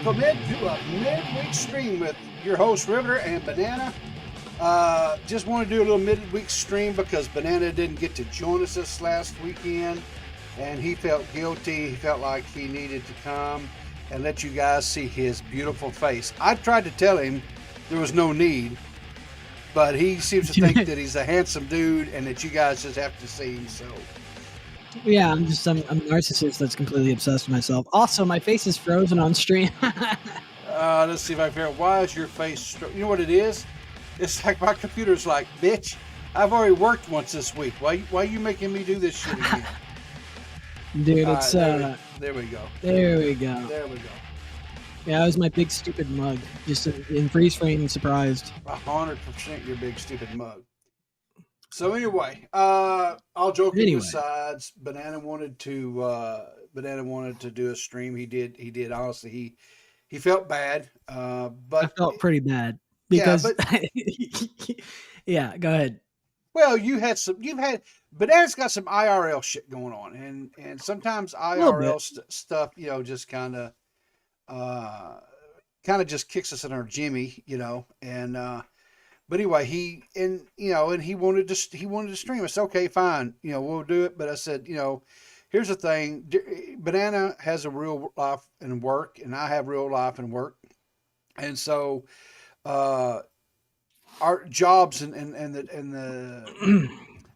welcome into a midweek stream with your host Riveter and Banana. Just want to do a little midweek stream because Banana didn't get to join us this last weekend, and he felt guilty. He felt like he needed to come and let you guys see his beautiful face. I tried to tell him there was no need, but he seems to think that he's a handsome dude and that you guys just have to see him. So. Yeah, I'm a narcissist that's completely obsessed with myself. Also, my face is frozen on stream. Let's see if I can figure out why is your face. You know what it is? It's like my computer's like, bitch, I've already worked once this week. Why are you making me do this shit again? Dude, it's there we go. There we go. There we go. Yeah, that was my big stupid mug, just in freeze frame, surprised. 100% your big stupid mug. So anyway, all joking aside, Banana wanted to do a stream. He did. Honestly, he felt bad. But I felt pretty bad because yeah, go ahead. Well, Banana's got some IRL shit going on, and sometimes IRL stuff, just kind of just kicks us in our jimmy, and. But anyway, he wanted to stream. I said, okay, fine, we'll do it. But I said, here's the thing: Banana has a real life and work, and I have real life and work, and so our jobs and the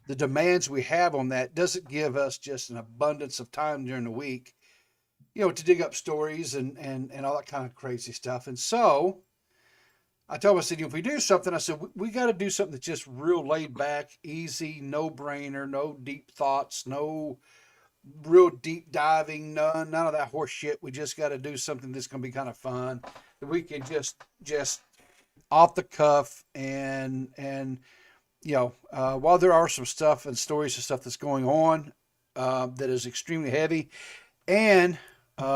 the demands we have on that doesn't give us just an abundance of time during the week, to dig up stories and all that kind of crazy stuff, and so. I told him, I said, if we do something, I said, we got to do something that's just real laid back, easy, no brainer, no deep thoughts, no real deep diving, none of that horse shit. We just got to do something that's going to be kind of fun that we can just off the cuff and while there are some stuff and stories and stuff that's going on that is extremely heavy, and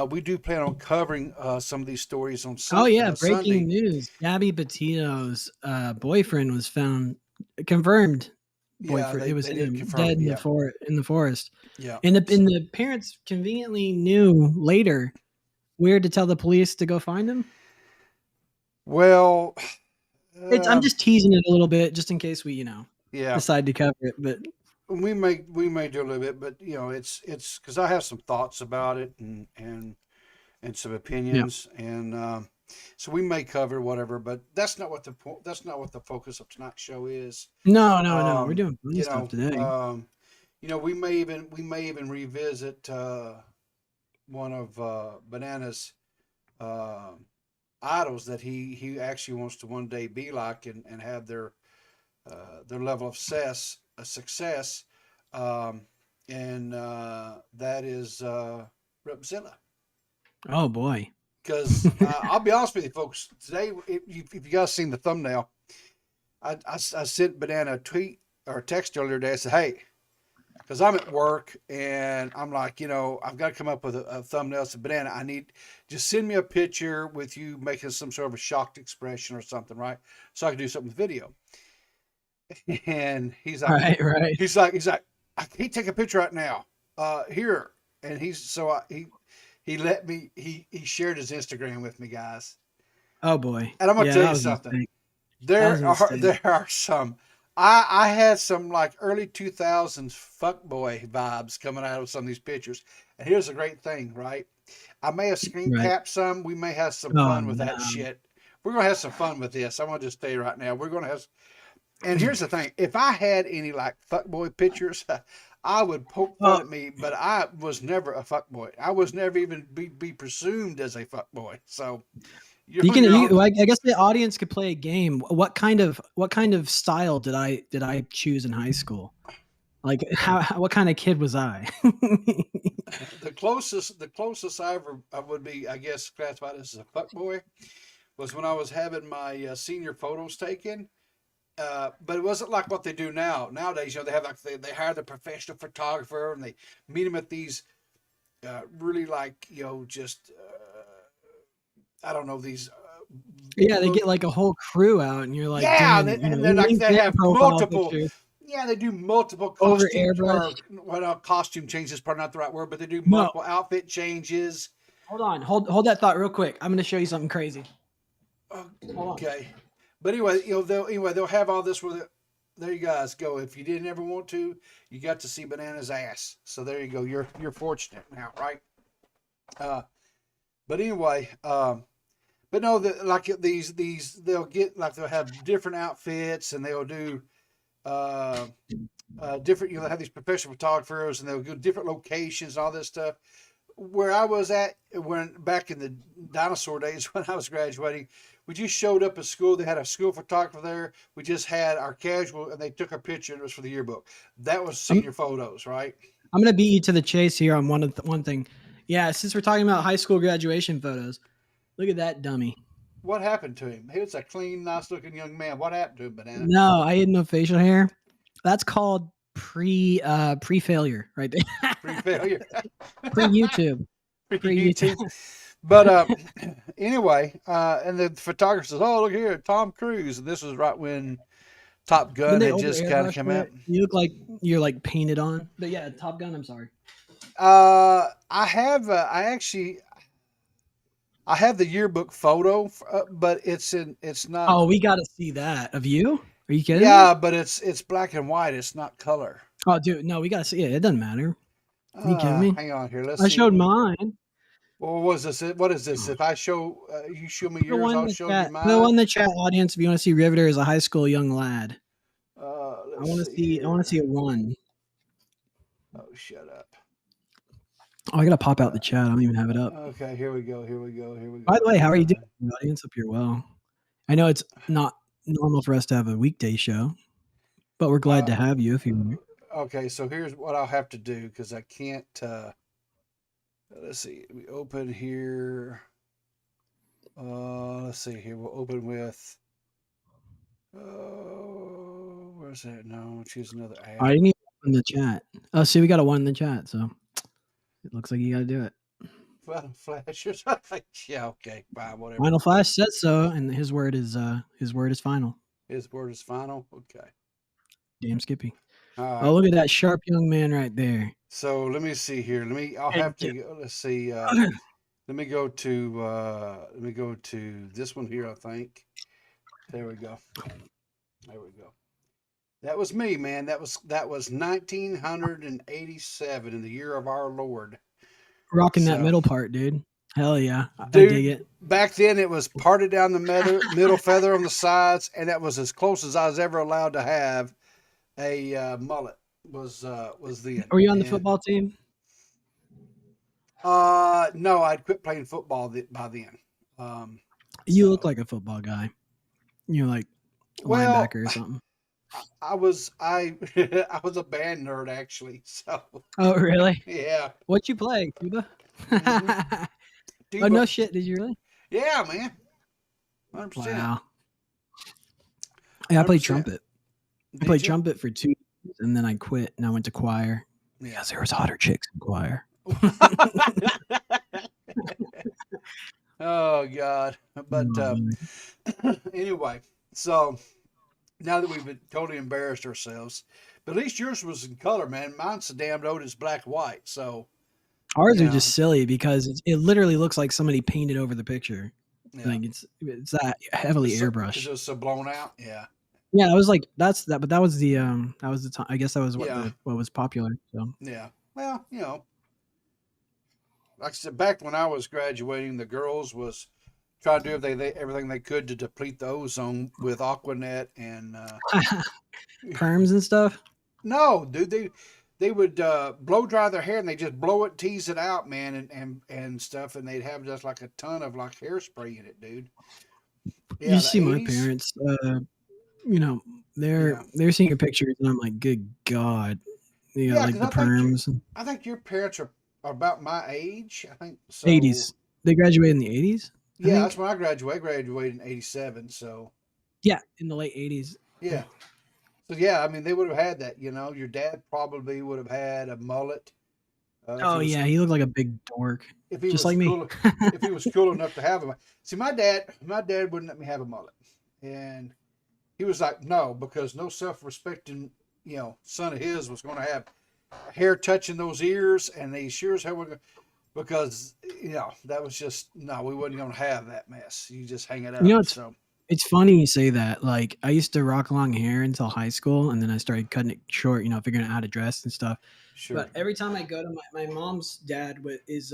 we do plan on covering some of these stories on Sunday. Oh, yeah. Breaking news. Gabby Petito's boyfriend was found, confirmed boyfriend. Yeah, it was him, dead in the forest. Yeah. And the parents conveniently knew later where to tell the police to go find him. Well, I'm just teasing it a little bit just in case we, yeah, decide to cover it. But we may do a little bit, but it's because I have some thoughts about it and some opinions, and so we may cover whatever, but that's not what the focus of tonight's show is. No, we're doing fun stuff today. We may even revisit one of Banana's idols that he actually wants to one day be like and have their level of success, and that is Repzilla. Oh boy! Because I'll be honest with you, folks. Today, if you guys seen the thumbnail, I sent Banana a tweet or a text earlier today. I said, "Hey," because I'm at work and I'm like, I've got to come up with a thumbnail. I said, "Banana, I need just send me a picture with you making some sort of a shocked expression or something, right? So I can do something with video." And he's like, right. He's like, I can't take a picture right now. Here, and he let me. He shared his Instagram with me, guys. Oh boy! And I'm gonna tell you something. There are some. I had some like early 2000s fuckboy vibes coming out of some of these pictures. And here's the great thing, right? I may have screen capped some. We may have some fun with that shit. We're gonna have some fun with this. I'm gonna just tell you right now. We're gonna have. And here's the thing: if I had any like fuckboy pictures, I would poke fun at me. But I was never a fuckboy. I was never even be presumed as a fuckboy. So I guess the audience could play a game. What kind of style did I choose in high school? Like what kind of kid was I? The closest I would be, I guess, classified as a fuckboy was when I was having my senior photos taken. But it wasn't like what they do now. Nowadays, they have they hire the professional photographer and they meet them at these really just I don't know these. They get like a whole crew out, and you're like, and then they have multiple. Pictures. Yeah, they do multiple costume changes. Probably not the right word, but they do multiple outfit changes. Hold on. Hold that thought real quick. I'm going to show you something crazy. Okay. But anyway, they'll have all this with it. There you guys go. If you didn't ever want to, you got to see Banana's ass. So there you go. You're fortunate now, right? But anyway, but no, like these they'll get like they'll have different outfits and they'll do different. They'll have these professional photographers and they'll go different locations and all this stuff. Where I was at when back in the dinosaur days when I was graduating, we just showed up at school. They had a school photographer there. We just had our casual, and they took a picture. And it was for the yearbook. That was senior photos, right? I'm gonna beat you to the chase here on one thing. Yeah, since we're talking about high school graduation photos, look at that dummy. What happened to him? He was a clean, nice-looking young man. What happened to him, Banana? No, I had no facial hair. That's called pre-failure right there. Pre-failure. Pre-YouTube. Pre-YouTube. But anyway, and the photographer says, "Oh, look here, Tom Cruise." And this was right when Top Gun had just kind of come out. You look like you're like painted on. But yeah, Top Gun. I'm sorry. I have the yearbook photo, but it's not. Oh, we got to see that of you. Are you kidding? Yeah, but it's black and white. It's not color. Oh, dude, no, we got to see it. It doesn't matter. Are you kidding me? Hang on here. I showed mine. Well, what is this? What is this? If I show you show me yours, I'll show you mine. Put in the chat, audience, if you want to see Riveter as a high school young lad. I want to see. I want to see a one. Oh, shut up. Oh, I gotta pop out the chat. I don't even have it up. Okay, here we go. By the way, how are you doing, audience? Hope you're well. I know it's not normal for us to have a weekday show, but we're glad to have you if you're. Okay, so here's what I'll have to do because I can't. Let's see. We open here. Let's see here. We'll open with. Where's that? No, choose another app. I didn't even open the chat. Oh, see, we got a one in the chat, so it looks like you got to do it. Final Flash. Yeah. Okay. Fine. Whatever. Final Flash says so, and his word is final. His word is final. Okay. Damn Skippy. Oh, look at that sharp young man right there. So let me see here. I'll have to. Let's see. Let me go to this one here. I think. There we go. That was me, man. That was 1987 in the year of our Lord. Rocking that middle part, dude. Hell yeah. Dude, I dig it. Back then it was parted down the middle feather on the sides, and that was as close as I was ever allowed to have a mullet was then. Were you on the football team? No, I'd quit playing football by then. You look like a football guy. You're like a linebacker or something. I was a band nerd actually. So. Oh really? Yeah. What'd you play, Tuba? Mm-hmm. Oh no shit! Did you really? Yeah, man. 100%. Wow. Yeah, I played trumpet. I played trumpet for 2 years, and then I quit, and I went to choir. Yeah, because there was hotter chicks in choir. Oh God! But anyway, so now that we've been totally embarrassed ourselves, but at least yours was in color, man. Mine's so damn old, it's black and white. So ours are just silly because it literally looks like somebody painted over the picture. Yeah. Like it's that heavily airbrushed. It was so blown out. Yeah. Yeah, I was like, but that was the time. I guess that was what was popular. So yeah. Well, like I said, back when I was graduating, the girls was trying to do everything they could to deplete the ozone with Aquanet and perms and stuff. No, dude, they would blow dry their hair and they just blow it, tease it out, man, and stuff, and they'd have just like a ton of like hairspray in it, dude. Yeah, you see 80s? My parents, they're seeing your pictures, and I'm like, good God, like the perms. I think your parents are about my age. I think so. 80s. They graduated in the 80s. Yeah, that's when I graduated. I graduated in 87. So. Yeah, in the late 80s. Yeah. So yeah, I mean, they would have had that. Your dad probably would have had a mullet. He looked like a big dork, just like me. If he was cool enough to have a. See, my dad wouldn't let me have a mullet, and he was like, no, because no self-respecting, son of his was going to have hair touching those ears, and they sure as hell were. because that was just no, we wasn't gonna have that mess. You just hang it You up. know, So it's funny you say that. Like, I used to rock long hair until high school, and then I started cutting it short, figuring out how to dress and stuff. sure. But every time I go to my mom's dad is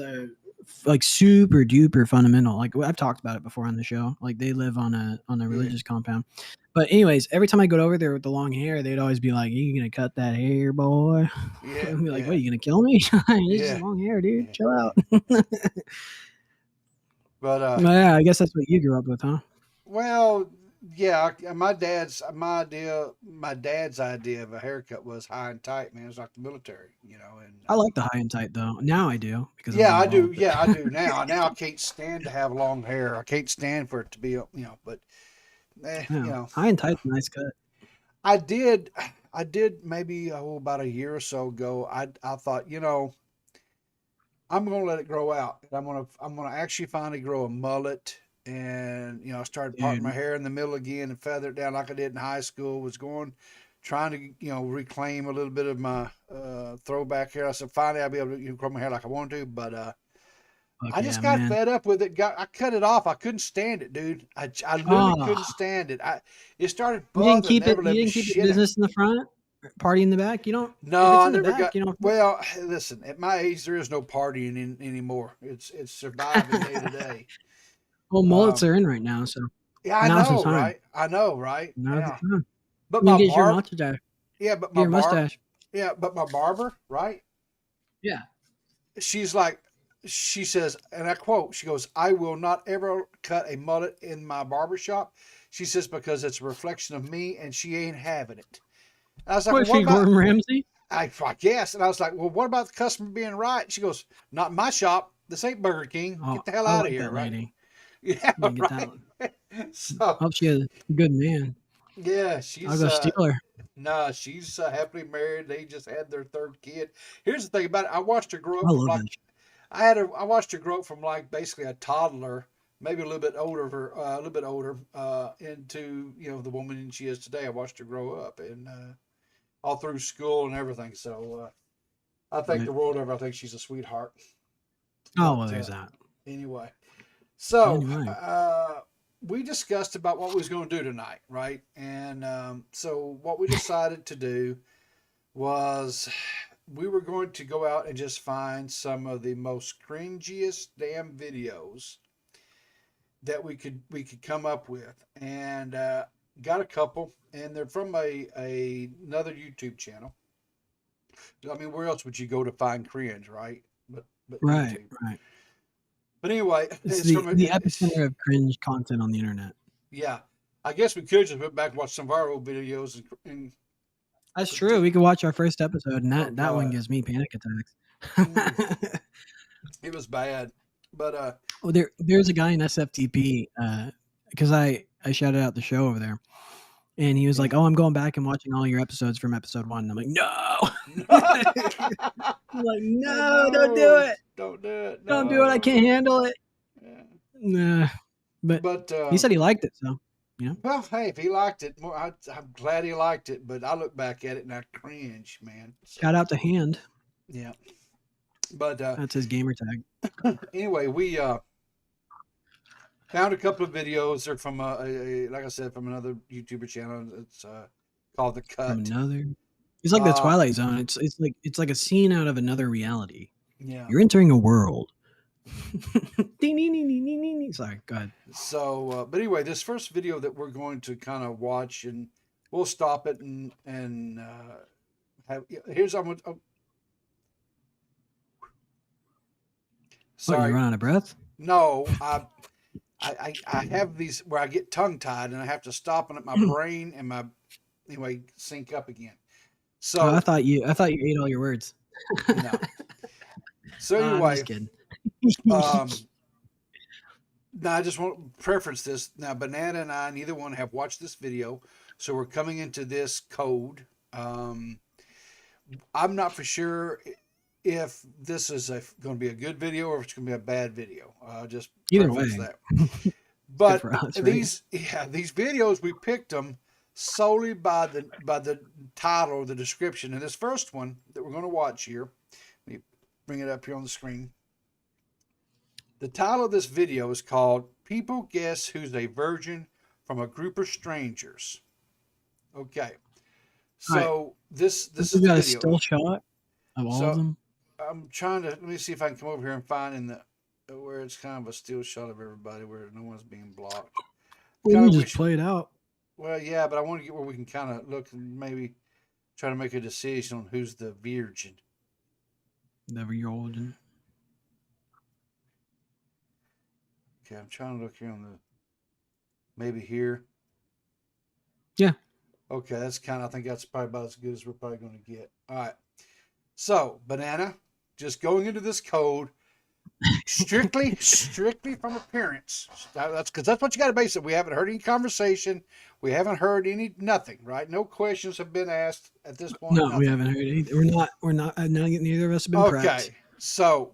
like super duper fundamental. Like, I've talked about it before on the show. Like, they live on a religious compound. But anyways, every time I go over there with the long hair, they'd always be like, "You gonna cut that hair, boy?" Yeah. I'd be like, "What, you gonna kill me? It's just Yeah. long hair, dude. Yeah. Chill out." But Yeah, I guess that's what you grew up with, huh? well, yeah. My dad's idea of a haircut was high and tight. Man, it was like the military, and I like the high and tight though. Now I do because I'm yeah, I getting do. old. Yeah, I do now. Now I can't stand to have long hair. I can't stand for it to be, but Yeah, high and tight's a nice cut. I did. I did maybe about a year or so ago. I thought, I'm gonna let it grow out. I'm gonna actually finally grow a mullet, and I started parting my Dude, hair in the middle again and feather it down like I did in high school. Was trying to reclaim a little bit of my throwback hair. I said finally I'll be able to grow my hair like I want to, but fuck I just yeah, got man. fed up with it. I cut it off. I couldn't stand it, dude. I literally couldn't Oh, stand it. It started bothering. Never let you me didn't keep it shit in it. business in the front, party in the back. You don't. If No, it's I in the never back, got. you don't. Well, listen, at my age, there is no partying anymore. It's surviving day to day. Well, mullets Um, are in right now, so yeah, I now's the know, time. right? I know, right? Now's the Yeah, time. but You my can get your barb, mustache. yeah, but Get your mustache. my barber, right? Yeah. She's like, she says, and I quote, she goes, "I will not ever cut a mullet in my barber shop." She says because it's a reflection of me, and she ain't having it. And I was like, What well, is what she, about? Gordon Ramsay? I guess. And I was like, well, what about the customer being right? She goes, not in my shop. This ain't Burger King. Oh, Get the hell I out of like here, that right? lady. Yeah, Yeah, get that. right. So Hope she a good man. yeah, I'll she's go steal her. nah, she's happily married. They just had their third kid. Here's the thing about it. I watched her grow I up from love like that. I watched her grow up from like basically a toddler, maybe a little bit older, a little bit older, into the woman she is today. I watched her grow up and all through school and everything. So I think Right. the world of her. I think she's a sweetheart. Oh, But well, there's that. anyway, so Anyway, we discussed about what we was going to do tonight, right? And so what we decided to do was we were going to go out and just find some of the most cringiest damn videos that we could come up with, and got a couple, and they're from another YouTube channel. I mean, where else would you go to find cringe, right? But right, YouTube. right. But anyway, It's it's the from epicenter of cringe content on the internet. yeah. I guess we could just went back and watch some of our old videos and That's true. We could watch our first episode, and oh that one god, gives me panic mm, attacks. it was bad. But Oh, there's a guy in SFTP because I shouted out the show over there, and he was yeah. like, "Oh, I'm going back and watching all your episodes from episode 1." And I'm like, "No." I'm like, Oh "No, don't do no! it. Don't do it. Don't do it. I can't No. handle it." Yeah. Nah. But But he said he liked it, so well, hey, if he liked it, more, I'm glad he liked it. But I look back at it and I cringe, man. shout So out to Hand. yeah. But That's his gamer tag. anyway, we found a couple of videos. They're from like I said, from another YouTuber channel. It's called The From Cut. another. It's like the Uh, Twilight Zone. It's like a scene out of another reality. yeah. You're entering a world. Ding, ding, ding, ding, ding, ding. Sorry, go ahead. So, but anyway, this first video that we're going to kind of watch, and we'll stop it and have. Here's I'm. Oh, What, you sorry, run out of breath? no, I have these where I get tongue tied and I have to stop and let my brain and my anyway sync up again. Oh, I So thought you ate all your words. no. So I'm anyway, just kidding. now I just want to preference this. Now, Banana and I, neither one have watched this video, so we're coming into this code. I'm not for sure if this is going to be a good video or if it's going to be a bad video. Just Either preference way, that. good But for us, right? these videos we picked them solely by the title or the description. And this first one that we're going to watch here, let me bring it up here on the screen. The title of this video is called "People Guess Who's a Virgin from a Group of Strangers." Okay, All right. so this This is has the got a video. still shot of all of So them. I'm trying to let me see if I can come over here and find in the where it's kind of a still shot of everybody where no one's being blocked. Well, Kind we of just wish. play it out. Well, yeah, but I want to get where we can kind of look and maybe try to make a decision on who's the virgin. Never your origin. Okay, I'm trying to look here on the maybe here. Yeah. Okay, that's kind of I think that's probably about as good as we're probably going to get. All right. So, Banana, just going into this code strictly from appearance. That's because that's what you got to base it. We haven't heard any conversation. We haven't heard any nothing. Right? No questions have been asked at this point. No, Nothing. we haven't heard anything. We're not. Neither of us have been prepped. Okay. So,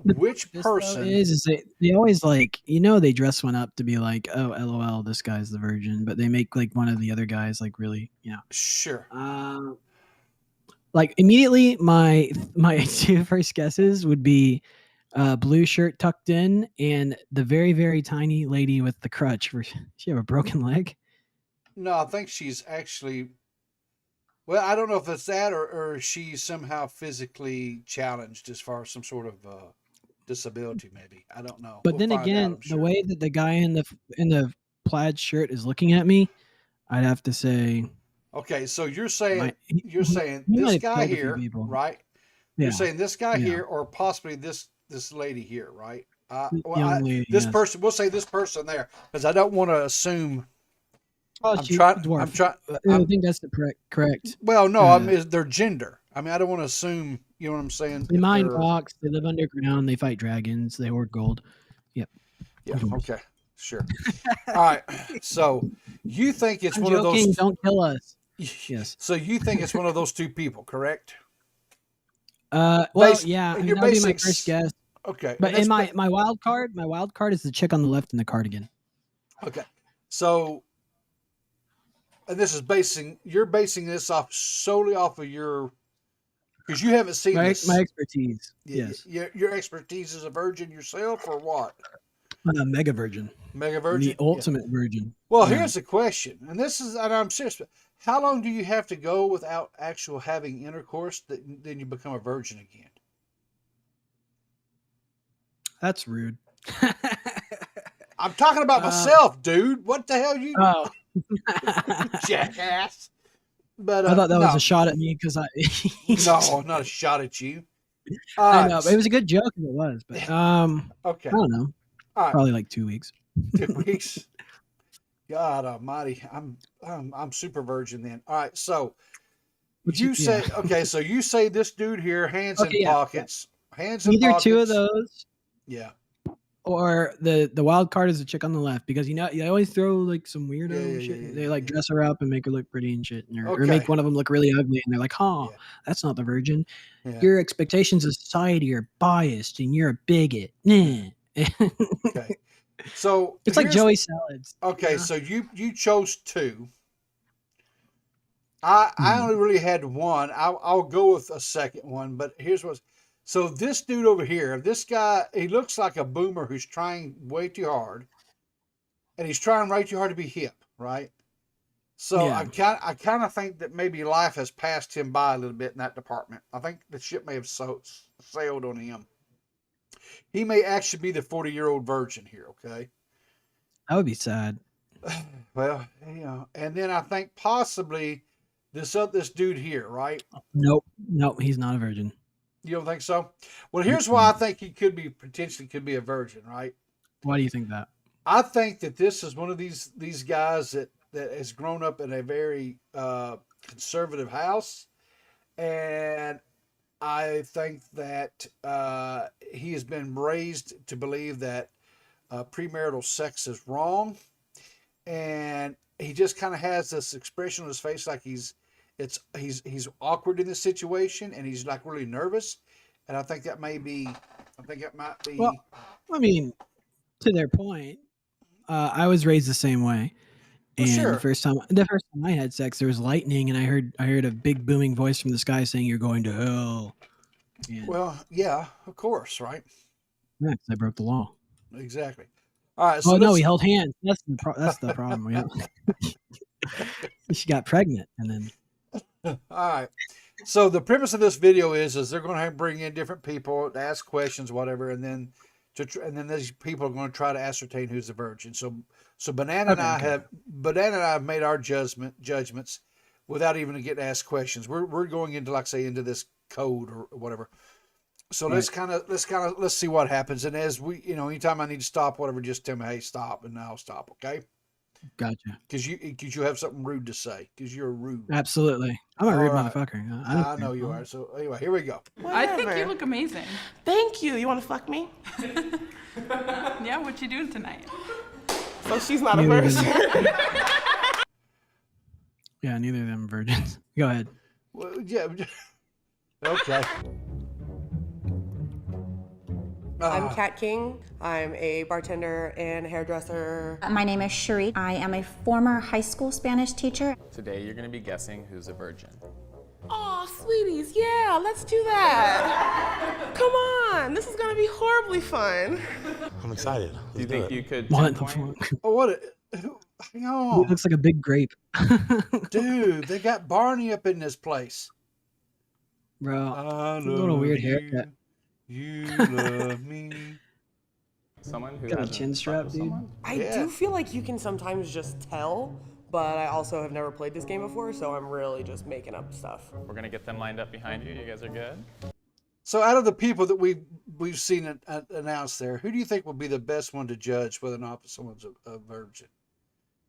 which person is they always like they dress one up to be like, oh, LOL, this guy's the virgin, but they make like one of the other guys like really, Sure. Like immediately my two first guesses would be blue shirt tucked in and the very very tiny lady with the crutch. She have a broken leg? No, I think she's actually. Well, I don't know if it's that or she's somehow physically challenged as far as some sort of disability, maybe. I don't know. But We'll then find again, out, I'm the sure. way that the guy in the plaid shirt is looking at me, I'd have to say. Okay, so you're saying He this might have guy killed a few here, people. right? Yeah, You're saying this guy yeah. here, or possibly this lady here, right? Young lady. This Yes. person. We'll say this person there, because I don't want to assume. Oh, I'm she trying. dwarf. I'm trying. I think that's the correct. Well, no, I mean their gender. I mean, I don't want to assume. You know what I'm saying? They mine rocks. They live underground. They fight dragons. They hoard gold. Yep. Yeah. Okay. Sure. All right. So you think it's I'm one joking. of those? Don't kill us. Yes. So you think it's one of those two people, correct? Well, yeah. I mean, that would be my first guess. Okay. But in my wild card is the chick on the left in the cardigan. Okay. So, and this is you're basing this solely off of because you haven't seen this. My expertise. Yes. Your expertise as a virgin yourself, or what? I'm a mega virgin. Mega virgin. The ultimate virgin. Well, here's the question, and I'm serious. How long do you have to go without actual having intercourse that then you become a virgin again? That's rude. I'm talking about myself, dude. What the hell you? Oh, jackass. But I thought that was a shot at me because I. No, not a shot at you. I know, but it was a good joke if it was. But okay. I don't know. All right. Probably like 2 weeks. 2 weeks. God Almighty, I'm super virgin then. All right, so you say okay. So you say this dude here, hands in pockets, hands in pockets. Either two of those. Yeah. Or the wild card is the chick on the left because they always throw like some weirdo shit. They like dress her up and make her look pretty and shit, or make one of them look really ugly, and they're like, that's not the virgin. Yeah. Your expectations of society are biased, and you're a bigot. Okay. So it's like Joey Salads. Okay, so you chose two. I only really had one. I'll go with a second one, but here's what's. So this dude over here, this guy, he looks like a boomer who's trying way too hard, and he's trying way too hard to be hip, right? So I kind of think that maybe life has passed him by a little bit in that department. I think the ship may have sailed on him. He may actually be the 40-year-old virgin here. Okay, that would be sad. Well, and then I think possibly this dude here, right? Nope, he's not a virgin. You don't think so? Well, here's why I think he potentially could be a virgin, right? Why do you think that? I think that this is one of these guys that has grown up in a very conservative house, and I think that he has been raised to believe that premarital sex is wrong, and he just kind of has this expression on his face like he's awkward in this situation, and he's like really nervous, and I think that might be. Well, I mean, to their point, I was raised the same way, and the first time I had sex, there was lightning, and I heard a big booming voice from the sky saying, "You're going to hell." And, well, yeah, of course, right? Yeah, I broke the law. exactly. All right. So Oh no, let's- we held hands. That's the problem. She got pregnant, and then all right. So the premise of this video is they're going to bring in different people to ask questions, whatever, and then these people are going to try to ascertain who's the virgin. So Banana and I have made our judgments without even getting asked questions. We're going into, like say, into this code or whatever. So let's see what happens. And as we, anytime I need to stop, whatever, just tell me, hey, stop, and I'll stop. Okay. gotcha. Because you have something rude to say. Because you're rude. Absolutely, I'm a rude All right. motherfucker. I know you are. So anyway, here we go. Whatever. I think you look amazing. Thank you. You want to fuck me? Yeah, what you doing tonight? So she's not a virgin. Yeah, neither of them are virgins. Go ahead. Well, yeah. Okay. I'm Kat King. I'm a bartender and hairdresser. My name is Cherie. I am a former high school Spanish teacher. Today you're going to be guessing who's a virgin. Aw, sweeties, yeah, let's do that. Come on, this is gonna be horribly fun. I'm excited. Do you think you could What the pinpoint? fuck? Oh, what? Hang He on, looks like a big grape. dude. They got Barney up in this place. Bro, I a little weird love haircut. You love me. Someone who Got a hasn't chin fucked strap, with dude. someone? I Yeah. do feel like you can sometimes just tell, but I also have never played this game before, so I'm really just making up stuff. We're going to get them lined up behind you. You guys are good? So, out of the people that we've seen announced there, who do you think will be the best one to judge whether or not someone's a virgin?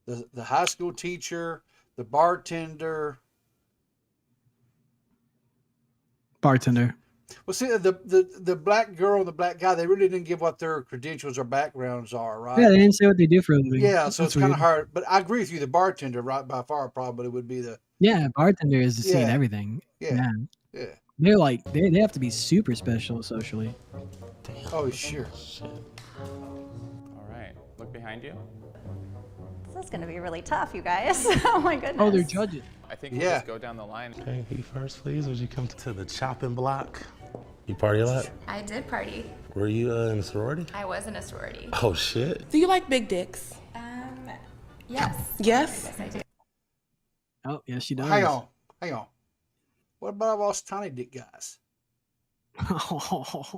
The high school teacher, the bartender. Bartender. Well, see, the black girl and the black guy, they really didn't give what their credentials or backgrounds are, right? Yeah, they didn't say what they do for a living. Yeah, so That's it's kind weird. of hard. But I agree with you. The bartender, right, by far, probably would be the Yeah, bartender is seeing Yeah. everything. yeah. They're like they have to be super special socially. Oh, sure. All right. Look behind you. This is going to be really tough, you guys. Oh my goodness. Oh, they're judges. I think we'll Yeah. just go down the line. Okay, you first, please. Would you come to the chopping block? You party a lot? I did party. Were you in a sorority? I was in a sorority. Oh, shit. Do you like big dicks? Yes. Yes? Yes, I do. Oh, yes, she does. Hang on. What about all those tiny dick guys?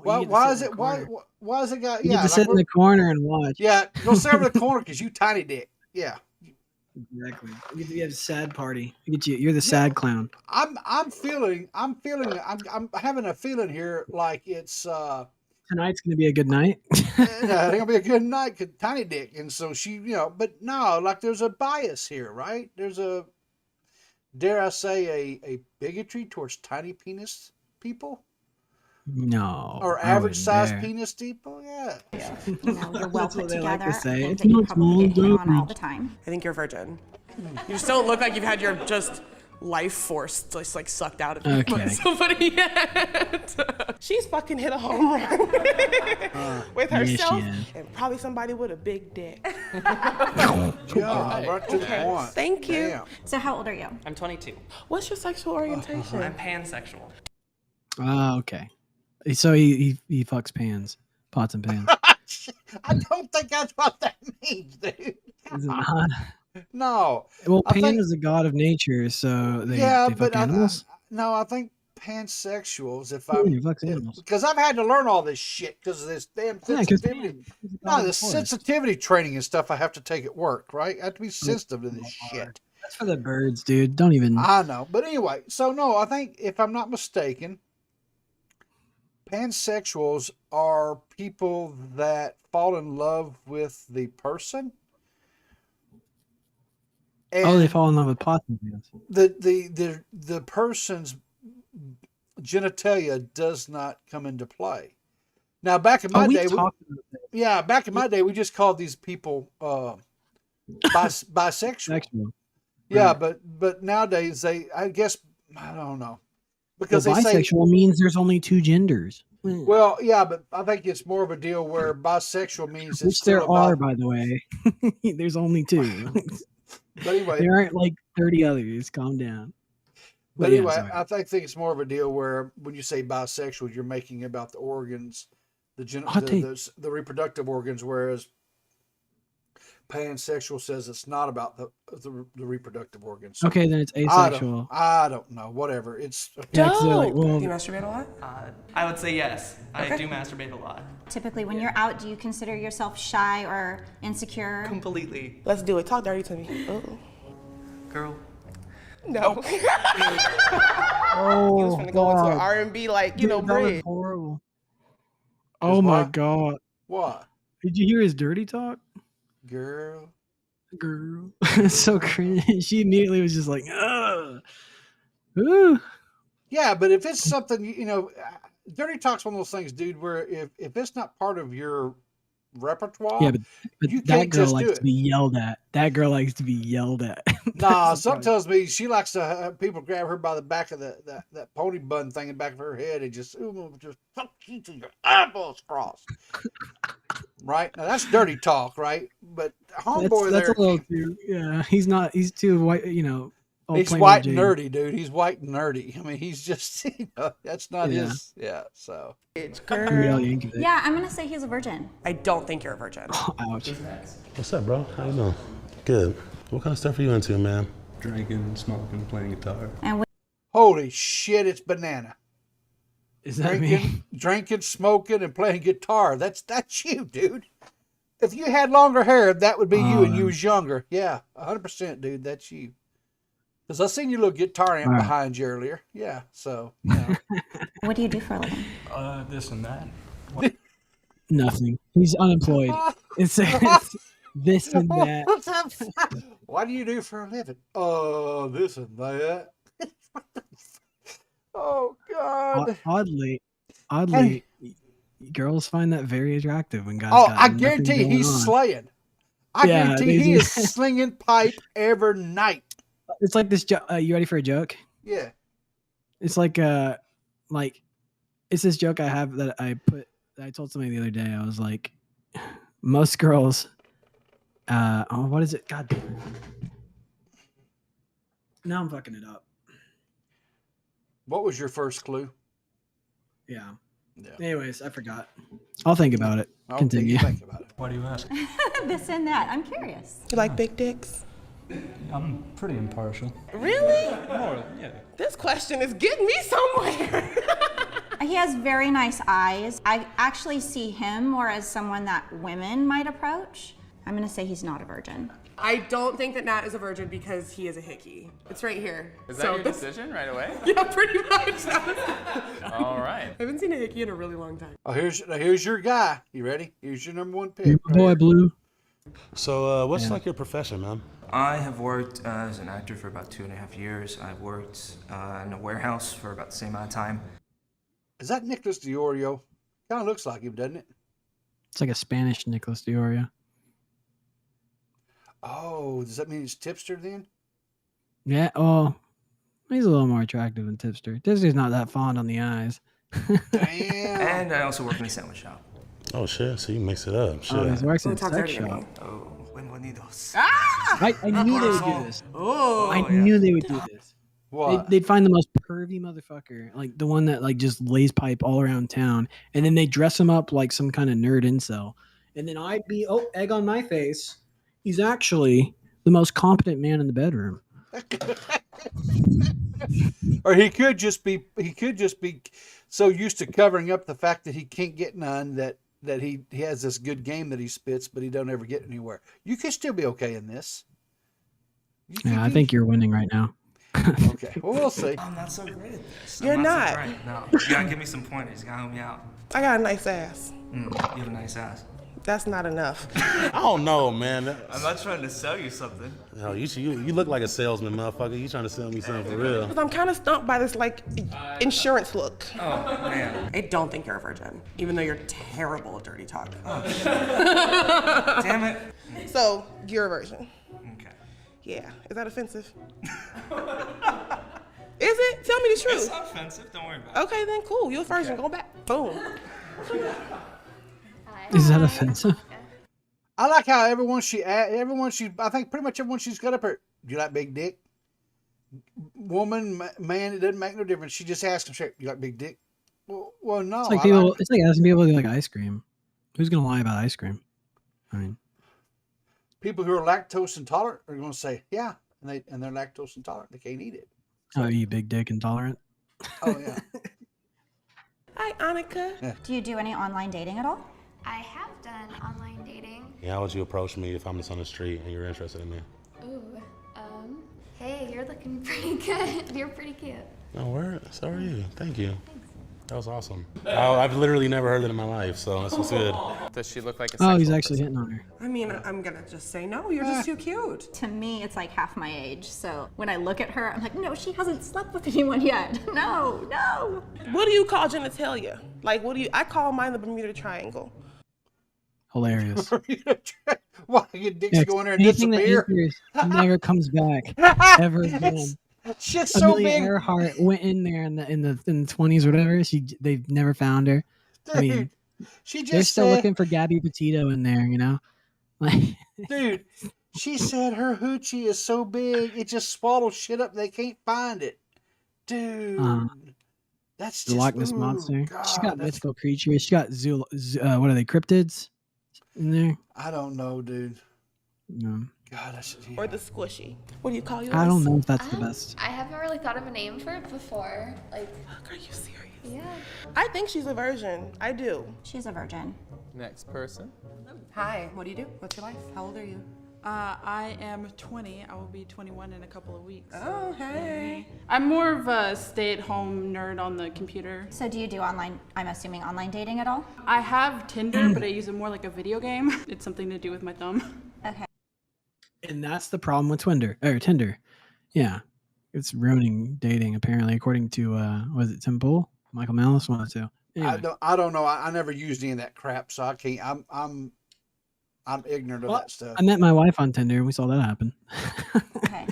Why is it got? You Yeah, get to sit in the corner and watch. yeah. Go sit over the corner because you tiny dick. Yeah, Exactly. You have a sad party. You're the sad clown. I'm having a feeling here like it's Tonight's gonna be a good night. it's gonna be a good night, 'cause tiny dick, and so she, but no, like there's a bias here, right? There's a, dare I say, a bigotry towards tiny penis people No. or I average wouldn't size dare. penis people. Yeah. You know, you're well That's what put they like to together say. and It's that you not probably get small, hit on all don't the time. I think you're a virgin. You just don't look like you've had your just life force just like sucked out of you by Okay. somebody yet. She's fucking hit a home run with yes, she herself is. and probably somebody with a big dick. Yeah, right to the point. Thank you. Damn. So how old are you? I'm 22. What's your sexual orientation? I'm pansexual. Oh, okay. So he fucks pans, pots and pans. I don't think that's what that means, dude. Is it not? No. Well, I Pan think- is the god of nature, so they Yeah, fuck but animals. I think pansexuals, if Yeah, I'm, he fucks animals. because I've had to learn all this shit because of this damn Yeah, because sensitivity. No, the sensitivity training and stuff I have to take at work, right? I have to be sensitive to this shit. That's for the birds, dude. Don't even. I know. But anyway, so no, I think if I'm not mistaken, pansexuals are people that fall in love with the person. Oh, they And fall in love with pots and pans. the person's genitalia does not come into play. Now, back in my we day, talked about that. back in my day, we just called these people bisexual. Sexual. Yeah, Right. but nowadays I guess I don't know Well, because they say, bisexual means there's only two genders. well, yeah, but I think it's more of a deal where bisexual means Which it's there still are, about. by the way. There's only two. But anyway, There aren't like 30 others. Calm down. But yeah, anyway, sorry. I think it's more of a deal where when you say bisexual, you're making about the organs the reproductive organs, whereas pansexual says it's not about the reproductive organs. So Okay, then it's asexual. I don't know. Whatever. It's Yeah, 'cause they're like, Do well, you masturbate a lot? I would say yes. I do masturbate a lot. Typically, when you're out, do you consider yourself shy or insecure? Completely. Let's do it. Talk dirty to me. Oh. Girl. No. oh, He was finna go into an God. R&B, like, Dude, that was bridge. horrible. Oh my what? God. what? Did you hear his dirty talk? Girl. It's so cringe. She immediately was just like, ugh. Ooh. Yeah, but if it's something, dirty talk's one of those things, dude, where if it's not part of your repertoire, Yeah, but you that can't girl just do likes it. to be yelled at. That girl likes to be yelled at. Nah, That's the something problem. tells me she likes to have people grab her by the back of that pony bun thing in the back of her head and just fuck you till your eyeballs cross. Right? Now that's dirty talk, right? But homeboy That's there, a little too. Yeah, he's too white. All he's plain white old and Jane. nerdy, dude. He's white and nerdy. I mean, he's just, that's not Yeah. his. Yeah, so. Real Yankee. Yeah, I'm gonna say he's a virgin. I don't think you're a virgin. Ouch. What's up, bro? How you doing? Good. What kind of stuff are you into, man? Drinking, smoking, playing guitar. And Holy shit, it's Banana. Is that me? Drinking, smoking, and playing guitar. That's you, dude. If you had longer hair, that would be you, and you was younger. Yeah, 100%, dude. That's you. Because I seen your little guitar amp behind you earlier. Yeah, so. what do you do for a living? This and that. Nothing. He's unemployed. It's this and that. What do you do for a living? This and that. Oh, God. Oddly, girls find that very attractive when guys. I guarantee he's slaying. I guarantee he is slinging pipe every night. It's like this. You ready for a joke? Yeah. It's like it's this joke I have that I told somebody the other day. I was like, most girls. What is it? God damn it. Now I'm fucking it up. What was your first clue? Yeah. Anyways, I forgot. I'll think about it. Continue. Think about it. Why do you ask? This and that. I'm curious. You like big dicks? I'm pretty impartial. Really? More, yeah. This question is getting me somewhere. He has very nice eyes. I actually see him more as someone that women might approach. I'm gonna say he's not a virgin. I don't think that Nat is a virgin because he is a hickey. It's right here. Is that your decision right away? Yeah, pretty much. All right. I haven't seen a hickey in a really long time. Oh, here's your guy. You ready? Here's your number one pick. Your boy Blue. So, what's like your profession, man? I have worked as an actor for about 2.5 years. I've worked in a warehouse for about the same amount of time. Is that Nicholas Diorio? Kind of looks like him, doesn't it? It's like a Spanish Nicholas Diorio. Oh, does that mean he's tipster then? Yeah. Oh, he's a little more attractive than Tipster. Tipster's not that fond on the eyes. Damn. And I also work in a sandwich shop. Oh, shit. So you mix it up. Shit. Oh, he works in a Talk sex dirty to me. shop. Oh, buenos. I knew they would do this. Oh, I knew they would do this. What? They'd find the most pervy motherfucker, like the one that like just lays pipe all around town, and then they dress him up like some kind of nerd incel, and then I'd be egg on my face. He's actually the most competent man in the bedroom. Or he could just be so used to covering up the fact that he can't get none that he has this good game that he spits, but he don't ever get anywhere. You could still be okay in this. Yeah, I think you're winning right now. Okay, well, we'll see. I'm not so great at this. You're I'm not. So great. No, you gotta give me some pointers. You gotta help me out. I got a nice ass. You have a nice ass. That's not enough. I don't know, man. I'm not trying to sell you something. No, you look like a salesman, motherfucker. You trying to sell me something for real? Because I'm kind of stumped by this, like, insurance look. Oh, man. I don't think you're a virgin, even though you're terrible at dirty talk. Damn it. So, you're a virgin. Okay. Yeah. Is that offensive? Is it? Tell me the truth. It's not offensive. Don't worry about it. Okay, then cool. You're a virgin. Go back. Boom. Is that offensive? I like how everyone I think pretty much everyone she's got up her. Do you like big dick? Woman, man, it doesn't make no difference. She just asks him, "You like big dick?" Well, no. It's like people. It's like asking people to like ice cream. Who's gonna lie about ice cream? I mean, people who are lactose intolerant are going to say, yeah, and they're lactose intolerant. They can't eat it. oh, you big dick intolerant. Oh yeah. Hi, Annika. Yeah. Do you do any online dating at all? I have done online dating. Yeah, how would you approach me if I'm just on the street and you're interested in me? Ooh, hey, you're looking pretty good. You're pretty cute. No, word. So are you. Thank you. Thanks. That was awesome. I've literally never heard it in my life, so this was good. Does she look like a Oh, he's sexual actually person? hitting on her. I mean, I'm gonna just say no. You're just too cute. To me, it's like half my age. So when I look at her, I'm like, no, she hasn't slept with anyone yet. No, no. What do you call genitalia? Like, what do you? I call mine the Bermuda Triangle. Hilarious. Why your dick's Yeah, going there and anything that disappear? enters never comes back ever again. Shit's so Amelia big. Earhart went in there in the 20s or whatever. They've never found her. I mean, She they're just still said, looking for Gabby Petito in there, you know? Like, dude, she said her hoochie is so big it just swallows shit up. They can't find it, dude. That's the just Loch Ness ooh, monster. God, She's got that's- mythical creatures. She got what are they? Cryptids in there? I don't know, dude. No. God, that's Or the squishy. What do you call yours? I don't know if that's the best. I haven't really thought of a name for it before. Like, Are you serious? yeah. I think she's a virgin. I do. She's a virgin. Next person. Hi, what do you do? What's your life? How old are you? I am 20. I will be 21 in a couple of weeks. Oh, hey. I'm more of a stay-at-home nerd on the computer. So do you do online, I'm assuming online dating at all? I have Tinder, but I use it more like a video game. It's something to do with my thumb. Okay. And that's the problem with Tinder. Yeah. It's ruining dating, apparently, according to was it Tim Pool? Michael Malice, one of the two. Anyway. I don't know. I never used any of that crap, so I can't. I'm ignorant of that stuff. I met my wife on Tinder and we saw that happen. Okay.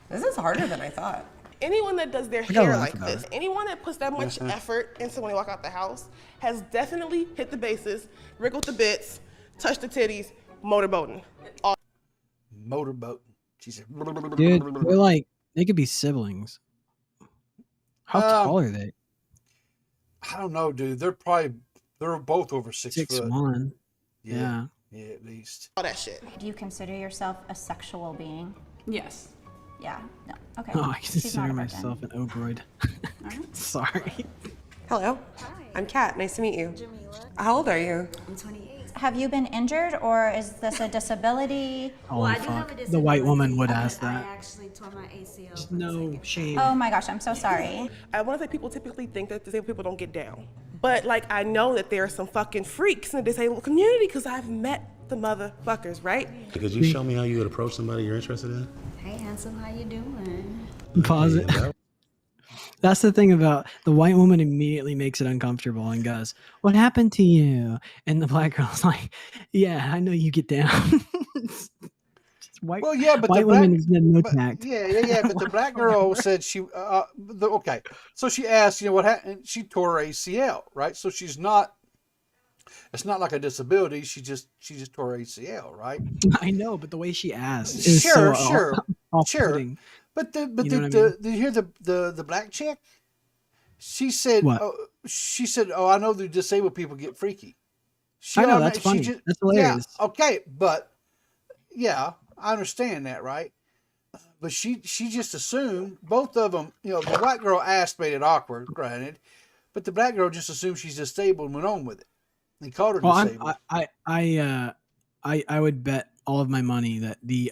This is harder than I thought. Anyone that does their gotta hair laugh like about this, anyone that puts that much effort into when they walk out the house, has definitely hit the bases, wriggled the bits, touched the titties, motorboating. Motorboat. She said, Dude, they're like, they could be siblings. How tall are they? I don't know, dude. They're both over 6 foot. 6'1". Yeah. Yeah, at least. All that shit. Do you consider yourself a sexual being? Yes. Yeah. No. Okay. Oh, I She's not consider a virgin. myself an ogroid. Sorry. Hello, I'm Kat. Nice to meet you. How old are you? I'm 28. Have you been injured or is this a disability? Holy fuck. The white woman would ask that. actually tore my ACL. Just no shame. Oh my gosh, I'm so sorry. I want to say people typically think that disabled people don't get down. But like, I know that there are some fucking freaks in the disabled community because I've met the motherfuckers, right? Could you show me how you would approach somebody you're interested in? Hey, handsome, how you doing? Pause it. Yeah, That's the thing about the white woman immediately makes it uncomfortable and goes, "What happened to you?" And the black girl's like, "Yeah, I know you get down." White, Well, yeah, but white the black, woman is no but- tact. yeah. But the black girl said she, okay. So she asked, what happened? She tore her ACL, right? So she's not. It's not like a disability. She just tore her ACL, right? I know, but the way she asked is Sure, so sure. off-putting. But You know what I mean? did you hear the black chick? She said, What? "Oh, I know the disabled people get freaky." I know, that's funny. That's hilarious. Yeah, okay, but yeah, I understand that, right? But she just assumed both of them. The white girl asked, made it awkward, granted, but the black girl just assumed she's disabled and went on with it. They called her Well, disabled. I would bet all of my money that the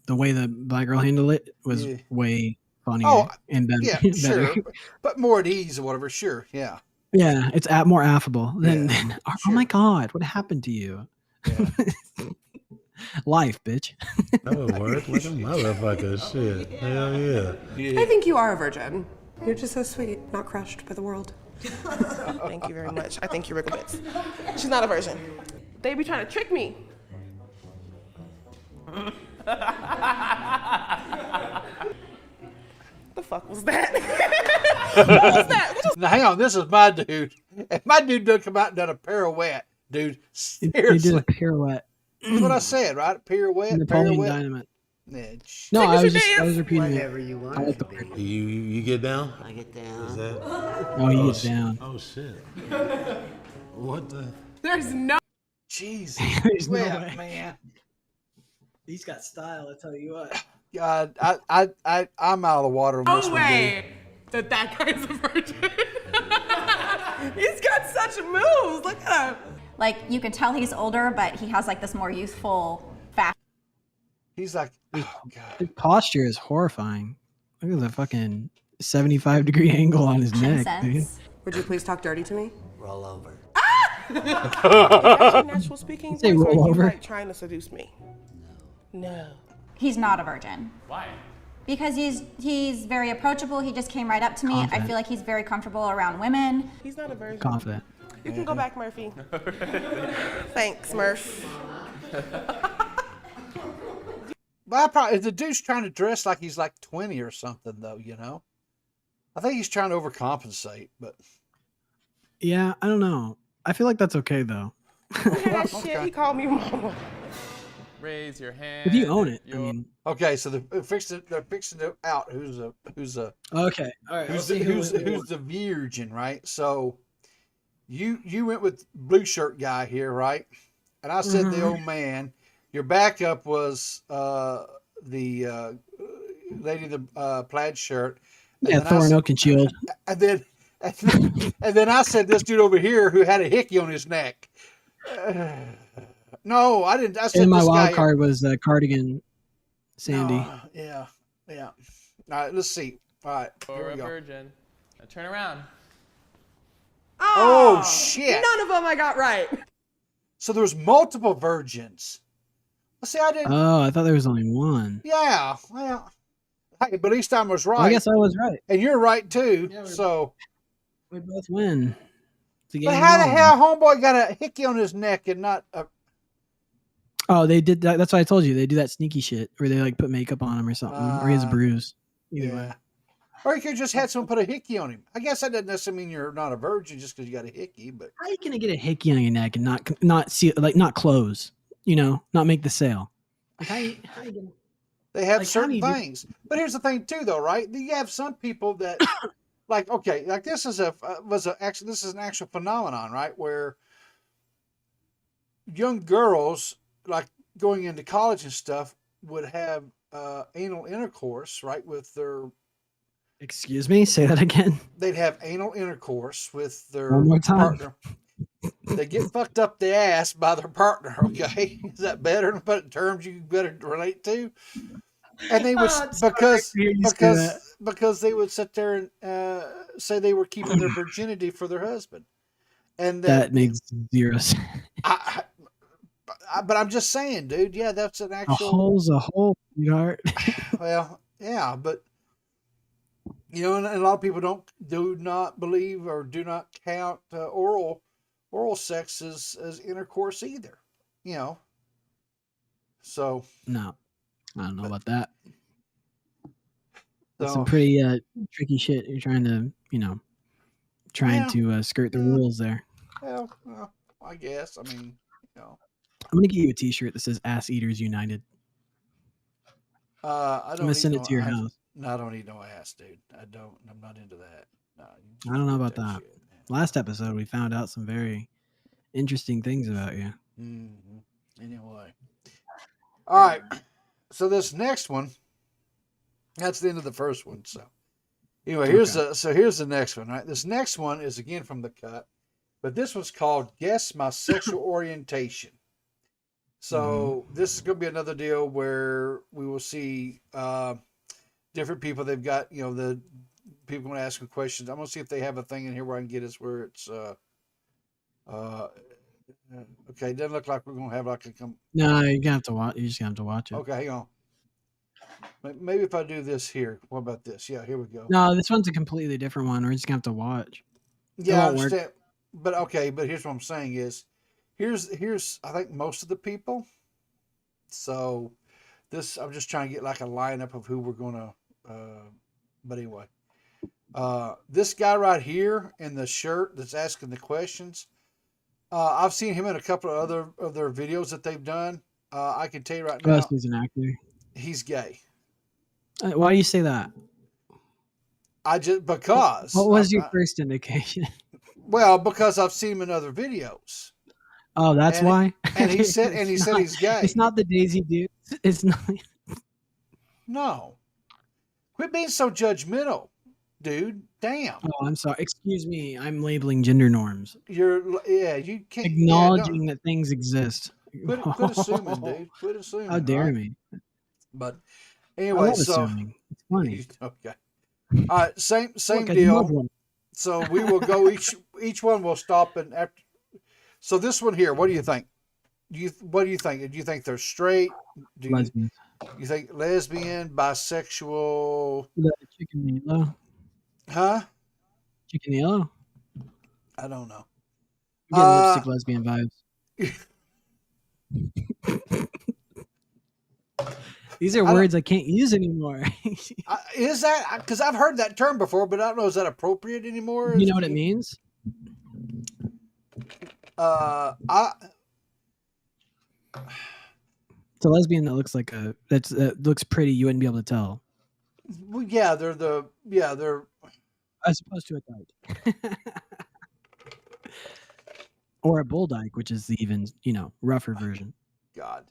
way the black girl handled it was Yeah. way funnier Oh, and better. Yeah, better. sure, but more at ease or whatever. Sure, yeah. Yeah, it's more affable than. Oh sure. my God, what happened to you? Life, bitch. That would work like a motherfucker. Shit. Hell yeah. I think you are a virgin. You're just so sweet, not crushed by the world. Thank you very much. I think you wriggle bits. She's not a virgin. They be trying to trick me. The fuck was that? What was that? Now hang on, this is my dude. If my dude done come out and done a pirouette, dude, They seriously. did a pirouette. That's what I said, right? Pirouette, Napoleon pirouette. Dynamite. No, I was Signature repeating Whatever it. you want I it like to the be. You get down? I get down. Is that? Oh, he gets shit. down. Oh shit. What the? There's no. Jesus. There's no Well, way. man. He's got style, I tell you what. God, I'm out of the water on this No one, dude. way that guy's a virgin. He's got such moves. Look at him. Like, you can tell he's older, but he has like this more youthful fashion. He's like, oh God. His posture is horrifying. Look at the fucking 75-degree angle on his neck, dude. Would you please talk dirty to me? Roll over. Is that your natural speaking Say voice, or roll are you over? like trying to seduce me? No. He's not a virgin. Why? Because he's very approachable. He just came right up to me. Confident. I feel like he's very comfortable around women. He's not a virgin. Confident. You can go back, Murphy. Thanks, Murph. Well, the dude's trying to dress like he's like 20 or something, though, you know? I think he's trying to overcompensate, but. Yeah, I don't know. I feel like that's okay, though. Look at that shit. He called me mama. Raise your hand. If you own it, I Your- mean. Okay, so they're fixing to out who's a Okay, all right. who's the virgin, right? So you went with blue shirt guy here, right? And I said the old man. Your backup was the lady in the plaid shirt. Yeah, Thorn Oak and Shield. And then I said this dude over here who had a hickey on his neck. No, I didn't. I said And my this wild guy. card was Cardigan Sandy. Yeah. All right, let's see. All right, here Or we a go. virgin. Now turn around. Oh shit! None of them I got right. So there was multiple virgins. Well, see, I didn't. Oh, I thought there was only one. Yeah, well, hey, but each time I was right. Well, I guess I was right. And you're right too. Yeah, so. We both win. It's a game But how the of hell homeboy got a hickey on his neck and not a. Oh, they did that. That's why I told you they do that sneaky shit where they like put makeup on him or something, or he has a bruise. Either way. Or you could just had someone put a hickey on him. I guess that doesn't necessarily mean you're not a virgin just because you got a hickey. But How are you gonna get a hickey on your neck and not see like not close? You know, not make the sale. Like how you gonna? they have Like, how certain do you do- things. But here's the thing too, though, right? You have some people that, like, okay, like this is this is an actual phenomenon, right? Where young girls, like going into college and stuff, would have anal intercourse, right, with their. Excuse me. Say that again. They'd have anal intercourse with their One more time. partner. They get fucked up the ass by their partner. Okay, is that better to put it in terms you better relate to? And they would because they would sit there and say they were keeping their virginity for their husband, and That makes zero sense. but I'm just saying, dude. Yeah, that's an A actual. hole's a hole, sweetheart. Well, yeah, but you know, and a lot of people do not believe or do not count oral sex as intercourse either. You know, so No, I don't know about that. That's so some pretty tricky shit. You're trying to skirt the rules there. well, I guess. I mean, you know, I'm gonna get you a T-shirt that says "Ass Eaters United." I I'm don't. gonna eat send no it to your ass. house. No, I don't eat no ass, dude. I don't. I'm not into that. No, I don't know about that that. shit, man. Last episode, we found out some very interesting things about you. Anyway, all right. So this next one, that's the end of the first one. So anyway, here's the next one. Right, this next one is again from the cut, but this one's called "Guess My Sexual Orientation." So this is going to be another deal where we will see different people. They've got the people going to ask them questions. I'm going to see if they have a thing in here where I can get us where it's okay. It doesn't look like we're going to have like a No, you're gonna have to watch. You just gonna have to watch it. Okay, hang on. Maybe if I do this here. What about this? Yeah, here we go. No, this one's a completely different one. We're just gonna have to watch. Yeah, I won't work. understand. But okay, but here's what I'm saying is here's I think most of the people. So this I'm just trying to get like a lineup of who we're gonna but anyway. This guy right here in the shirt that's asking the questions. I've seen him in a couple of other of their videos that they've done. I can tell you right now. He's an actor. he's gay. Why do you say that? Because. What was your first indication? Well, because I've seen him in other videos. Oh, that's And why. He said he's gay. It's not the Daisy Dude. It's not. No. Quit being so judgmental, dude. Damn. Oh, I'm sorry. Excuse me. I'm labeling gender norms. You can't Acknowledging that things exist. Quit assuming, dude. Quit assuming. How dare right? me? But I anyway, love so assuming. It's funny. Okay. All right, same Look, I deal. love one. So we will go each one will stop and after. So this one here, what do you think? What do you think? Do you think they're straight? Lesbian. You think lesbian, bisexual? Chicken yellow. Huh? Chicken yellow. I don't know. I'm getting lipstick lesbian vibes. These are words I can't use anymore. Is that because I've heard that term before, but I don't know, is that appropriate anymore? You know what it means? It's a lesbian that looks like that looks pretty. You wouldn't be able to tell. Well, yeah, they're as opposed to a dyke. Or a bull dyke, which is the even, rougher version. God,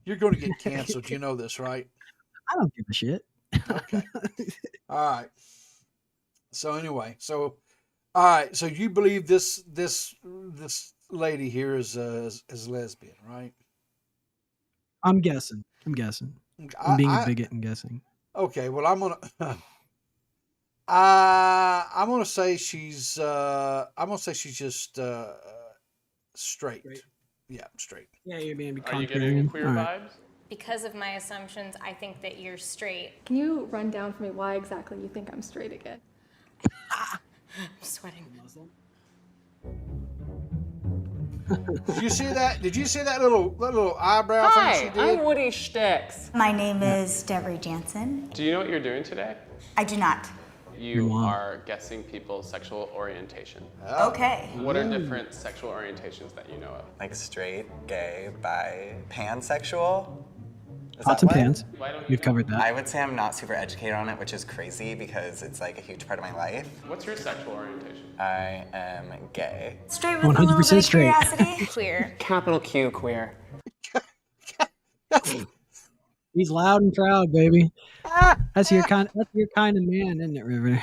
you're going to get canceled. You know this, right? I don't give a shit. Okay. All right. So anyway, all right. So you believe this lady here is lesbian, right? I'm guessing. I'm being a bigot and guessing. Okay. Well, I'm gonna say she's just straight. Yeah, straight. Yeah, you're being Are you getting queer vibes? Because of my assumptions, I think that you're straight. Can you run down for me why exactly you think I'm straight again? I'm sweating. Did you see that? Did you see that little eyebrow thing she did? I'm Woody Sticks. My name is Deborah Jansen. Do you know what you're doing today? I do not. You are guessing people's sexual orientation. Okay. What are different sexual orientations that you know of? Like straight, gay, bi, pansexual? Pots and pans. We've covered that. I would say I'm not super educated on it, which is crazy because it's like a huge part of my life. What's your sexual orientation? I am gay. Straight with 100% a little bit of straight. curiosity. Queer. Capital Q, queer. He's loud and proud, baby. That's your kind of man, isn't it, River?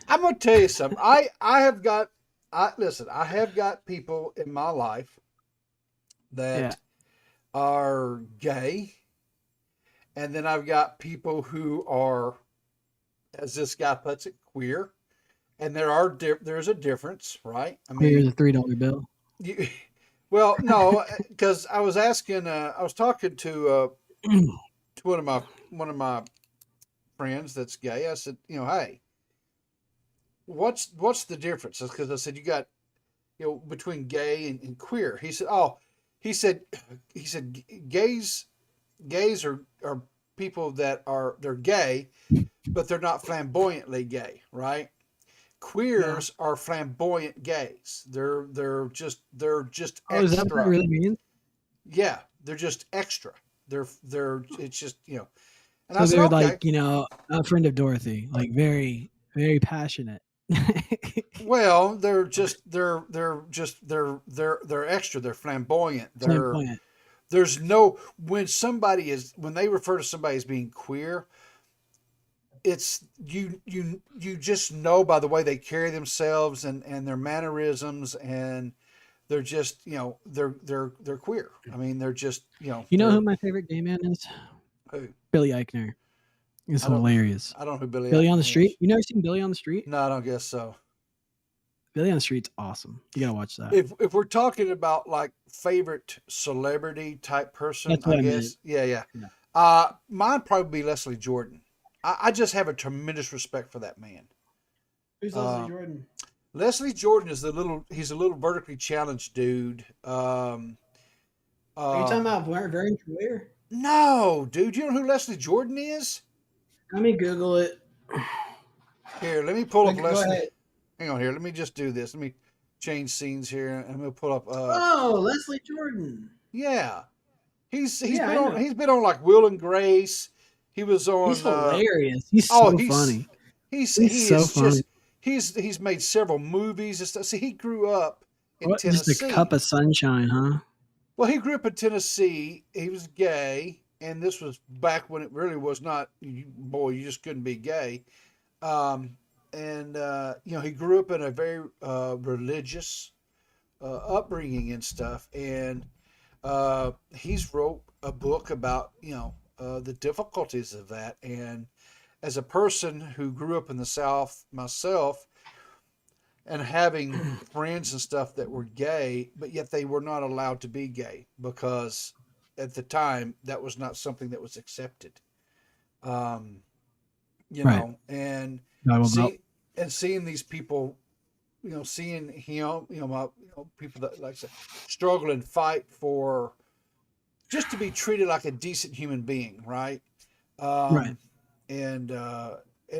I'm gonna tell you something. I have got people in my life that are gay, and then I've got people who are, as this guy puts it, queer, and there's a difference, right? I mean, Here's a $3 bill. Well, no, because I was talking to one of my friends that's gay. I said, hey, what's the difference? Because I said, you got, between gay and queer. He said, gays are people that they're gay, but they're not flamboyantly gay, right? Queers are flamboyant gays. They're just extra. Oh, is that what it really means? Yeah, they're just extra. It's just, and So I said, they're okay. like, a friend of Dorothy, like very, very passionate. Well, they're extra. They're flamboyant. Flamboyant. There's no, when they refer to somebody as being queer, it's you just know by the way they carry themselves and their mannerisms, and they're just, they're queer. I mean, they're just, You know who my favorite gay man is? Who? Billy Eichner. It's hilarious. I don't know who Billy Billy Eichner on the is. Street. You never seen Billy on the Street? No, I don't guess so. Billy on the Street's awesome. You gotta watch that. If we're talking about like favorite celebrity type person, That's what I I guess. Yeah. Mine probably be Leslie Jordan. I just have a tremendous respect for that man. Who's Leslie Jordan? Leslie Jordan is he's a little vertically challenged dude. Are you talking about Vern Troyer? No, dude, you know who Leslie Jordan is? Let me Google it. Here, let me pull up Go Leslie. ahead. Hang on here. Let me just do this. Let me change scenes here, and I'm gonna pull up. Oh, Leslie Jordan. Yeah, he's Yeah, been I on. know. He's been on like Will and Grace. He was on. He's hilarious. He's oh, so he's funny. he's He's he so is funny. just he's made several movies and stuff. See, he grew up in What? Just a Tennessee. cup of sunshine, huh? Well, he grew up in Tennessee. He was gay, and this was back when it really was not. Boy, you just couldn't be gay. And he grew up in a very religious upbringing and stuff. And he's wrote a book about the difficulties of that. And as a person who grew up in the South myself, and having friends and stuff that were gay, but yet they were not allowed to be gay because at the time that was not something that was accepted. Right. And God will help. seeing these people, seeing him, people that like I said, struggle and fight for just to be treated like a decent human being, right? Right. And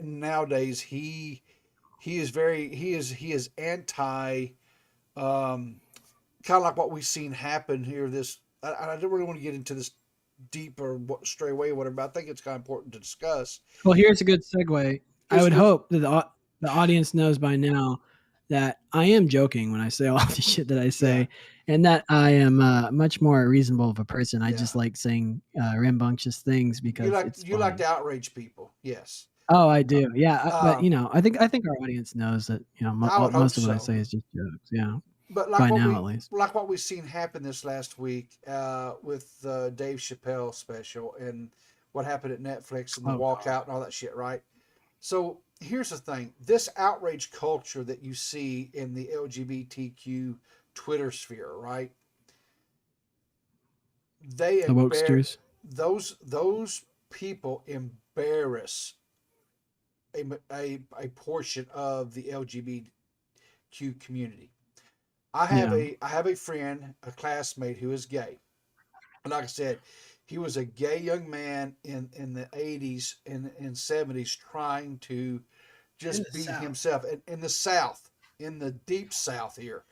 nowadays he is anti, kind of like what we've seen happen here. I don't really want to get into this deep or stray away or whatever, but I think it's kind of important to discuss. Well, here's a good segue. I would hope that the audience knows by now that I am joking when I say all the shit that I say, and that I am much more reasonable of a person. I just like saying rambunctious things because you like to outrage people. Yes. Oh, I do. Yeah, but I think our audience knows that most of what I say is just jokes. Yeah, but by now at least. Like what we've seen happen this last week with Dave Chappelle special and what happened at Netflix and the walkout and all that shit, right? So here's the thing: this outrage culture that you see in the LGBTQ Twitter sphere, right? The wokesters. Those people embarrass a portion of the LGBTQ community. I have a friend, a classmate who is gay. And like I said, he was a gay young man in the 80s and 70s trying to just be himself in the South, in the deep South here.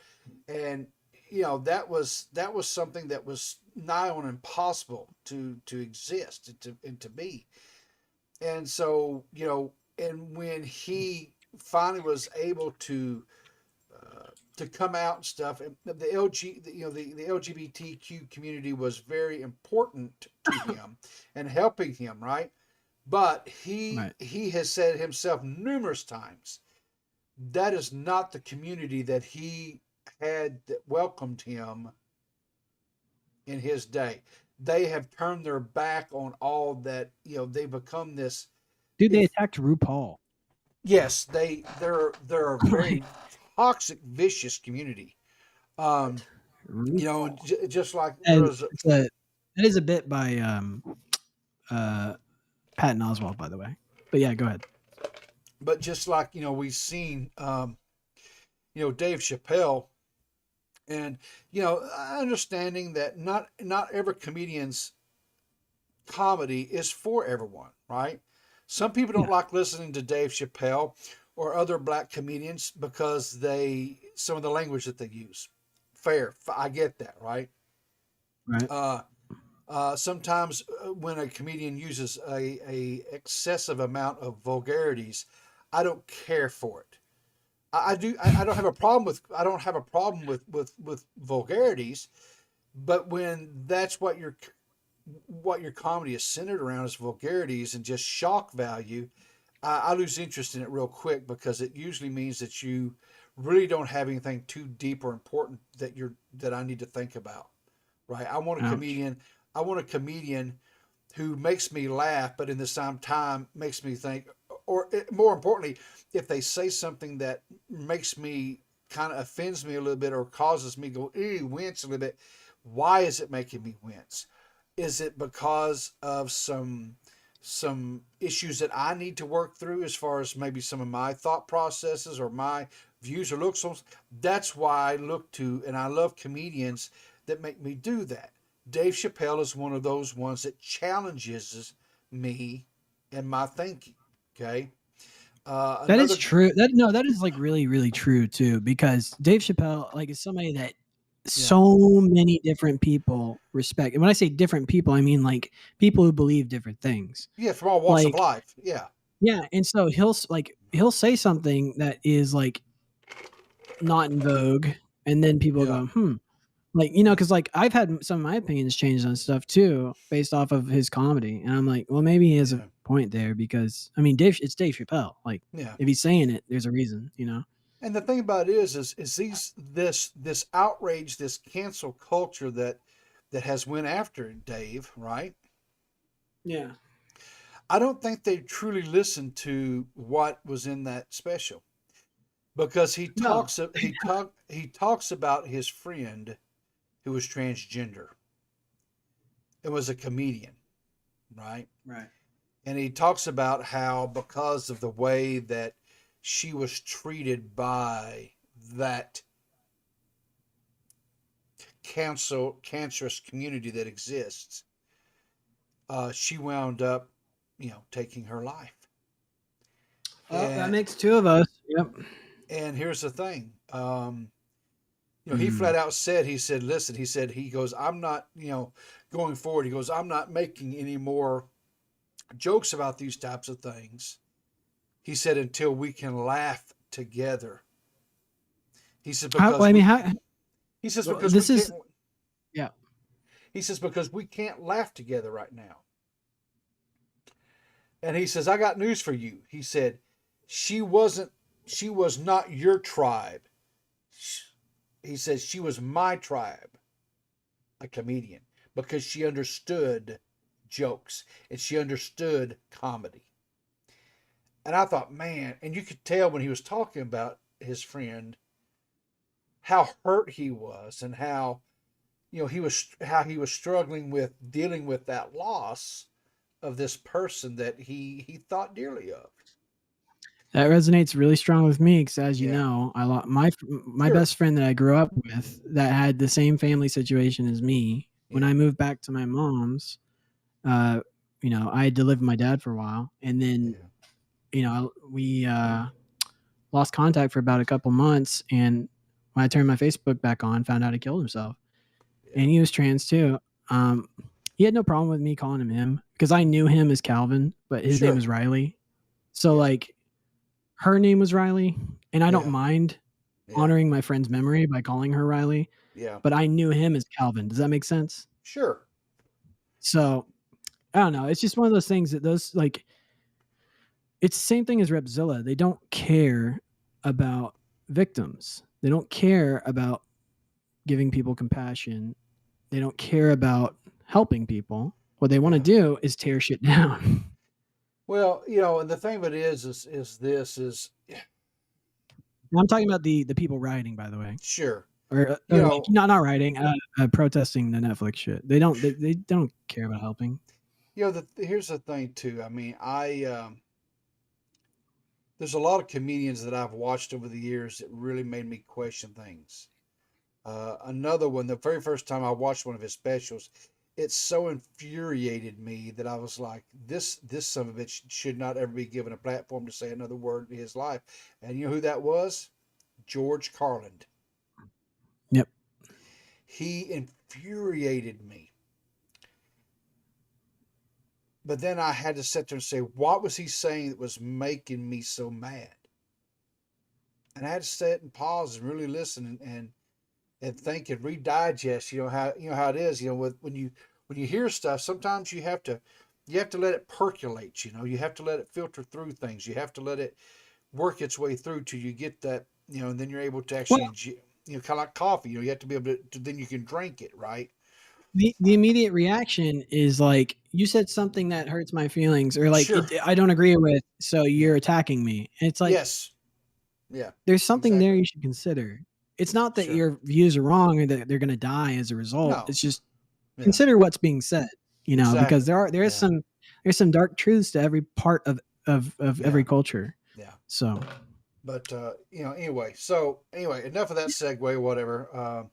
And that was something that was nigh on impossible to exist and to be. And so, and when he finally was able to come out and stuff, the LGBTQ community was very important to him and helping him, right? But he has said himself numerous times that is not the community that he had that welcomed him in his day. They have turned their back on all that. They become this. Dude, they attacked RuPaul. Yes, they're a very toxic, vicious community. Just like that is a bit by Patton Oswalt, by the way. But yeah, go ahead. But just like we've seen, Dave Chappelle, and understanding that not every comedian's comedy is for everyone, right? Some people don't like listening to Dave Chappelle or other black comedians because some of the language that they use. Fair, I get that, right? Right. Sometimes when a comedian uses a excessive amount of vulgarities, I don't care for it. I don't have a problem with vulgarities, but when that's what your comedy is centered around is vulgarities and just shock value, I lose interest in it real quick because it usually means that you really don't have anything too deep or important that I need to think about, right? I want a comedian who makes me laugh, but in the same time makes me think, or more importantly, if they say something that makes me kind of offends me a little bit or causes me to go, ew, wince a little bit, why is it making me wince? Is it because of some issues that I need to work through as far as maybe some of my thought processes or my views or looks on? That's why I look to, and I love comedians that make me do that. Dave Chappelle is one of those ones that challenges me and my thinking. Okay. That is true. That is like really, really true too, because Dave Chappelle is somebody that so many different people respect. And when I say different people, I mean like people who believe different things. Yeah, from all walks of Like, life. Yeah. yeah, and so he'll say something that is like not in vogue, and then people go, like, you know, because like I've had some of my opinions changed on stuff too based off of his comedy, and I'm like, well, maybe he has a point there because I mean, it's Dave Chappelle. Like, Yeah. if he's saying it, there's a reason, you know. And the thing about it is this outrage, this cancel culture that has went after Dave, right? Yeah. I don't think they truly listened to what was in that special, because he talks about his friend who was transgender. It was a comedian, right? Right. And he talks about how because of the way that she was treated by that cancerous community that exists, she wound up, taking her life. Oh, that makes two of us. Yep. And here's the thing. He flat out said, listen, he goes, I'm not, going forward, he goes, I'm not making any more jokes about these types of things. He said, until we can laugh together. He said, because he says, because this we is, can't, yeah. He says, because we can't laugh together right now. And he says, I got news for you. He said, she was not your tribe. He says, she was my tribe, a comedian, because she understood jokes and she understood comedy. And I thought, man, and you could tell when he was talking about his friend, how hurt he was and how, he was struggling with dealing with that loss of this person that he thought dearly of. That resonates really strong with me because, as you know, I lost my best friend that I grew up with that had the same family situation as me. When I moved back to my mom's, I had to live with my dad for a while, and then, we lost contact for about a couple months. And when I turned my Facebook back on, found out he killed himself, and he was trans too. He had no problem with me calling him because I knew him as Calvin, but his name was Riley. So like, her name was Riley, and I don't mind honoring my friend's memory by calling her Riley. Yeah. But I knew him as Calvin. Does that make sense? Sure. So I don't know. It's just one of those things that those like, it's the same thing as Repzilla. They don't care about victims. They don't care about giving people compassion. They don't care about helping people. What they want to do is tear shit down. Well, and the thing of it is I'm talking about the people rioting, by the way. Sure. Or not rioting, protesting the Netflix shit. They don't care about helping. Here's the thing too. I mean, there's a lot of comedians that I've watched over the years that really made me question things. Another one, the very first time I watched one of his specials, it so infuriated me that I was like, this son of a bitch should not ever be given a platform to say another word in his life. And you know who that was? George Carlin. Yep. He infuriated me. But then I had to sit there and say, what was he saying that was making me so mad? And I had to sit and pause and really listen and think and redigest, how it is, when you hear stuff, sometimes you have to let it percolate, you have to let it filter through things. You have to let it work its way through till you get that, and then you're able to actually, kind of like coffee, you have to be able to, then you can drink it, right? The immediate reaction is like, you said something that hurts my feelings, or like, I don't agree with, so you're attacking me. And it's like, yes. Yeah. There's something there you should consider. It's not that your views are wrong or that they're going to die as a result. No. It's just consider what's being said, because there's some dark truths to every part of every culture. Yeah. So, but anyway, enough of that segue, whatever.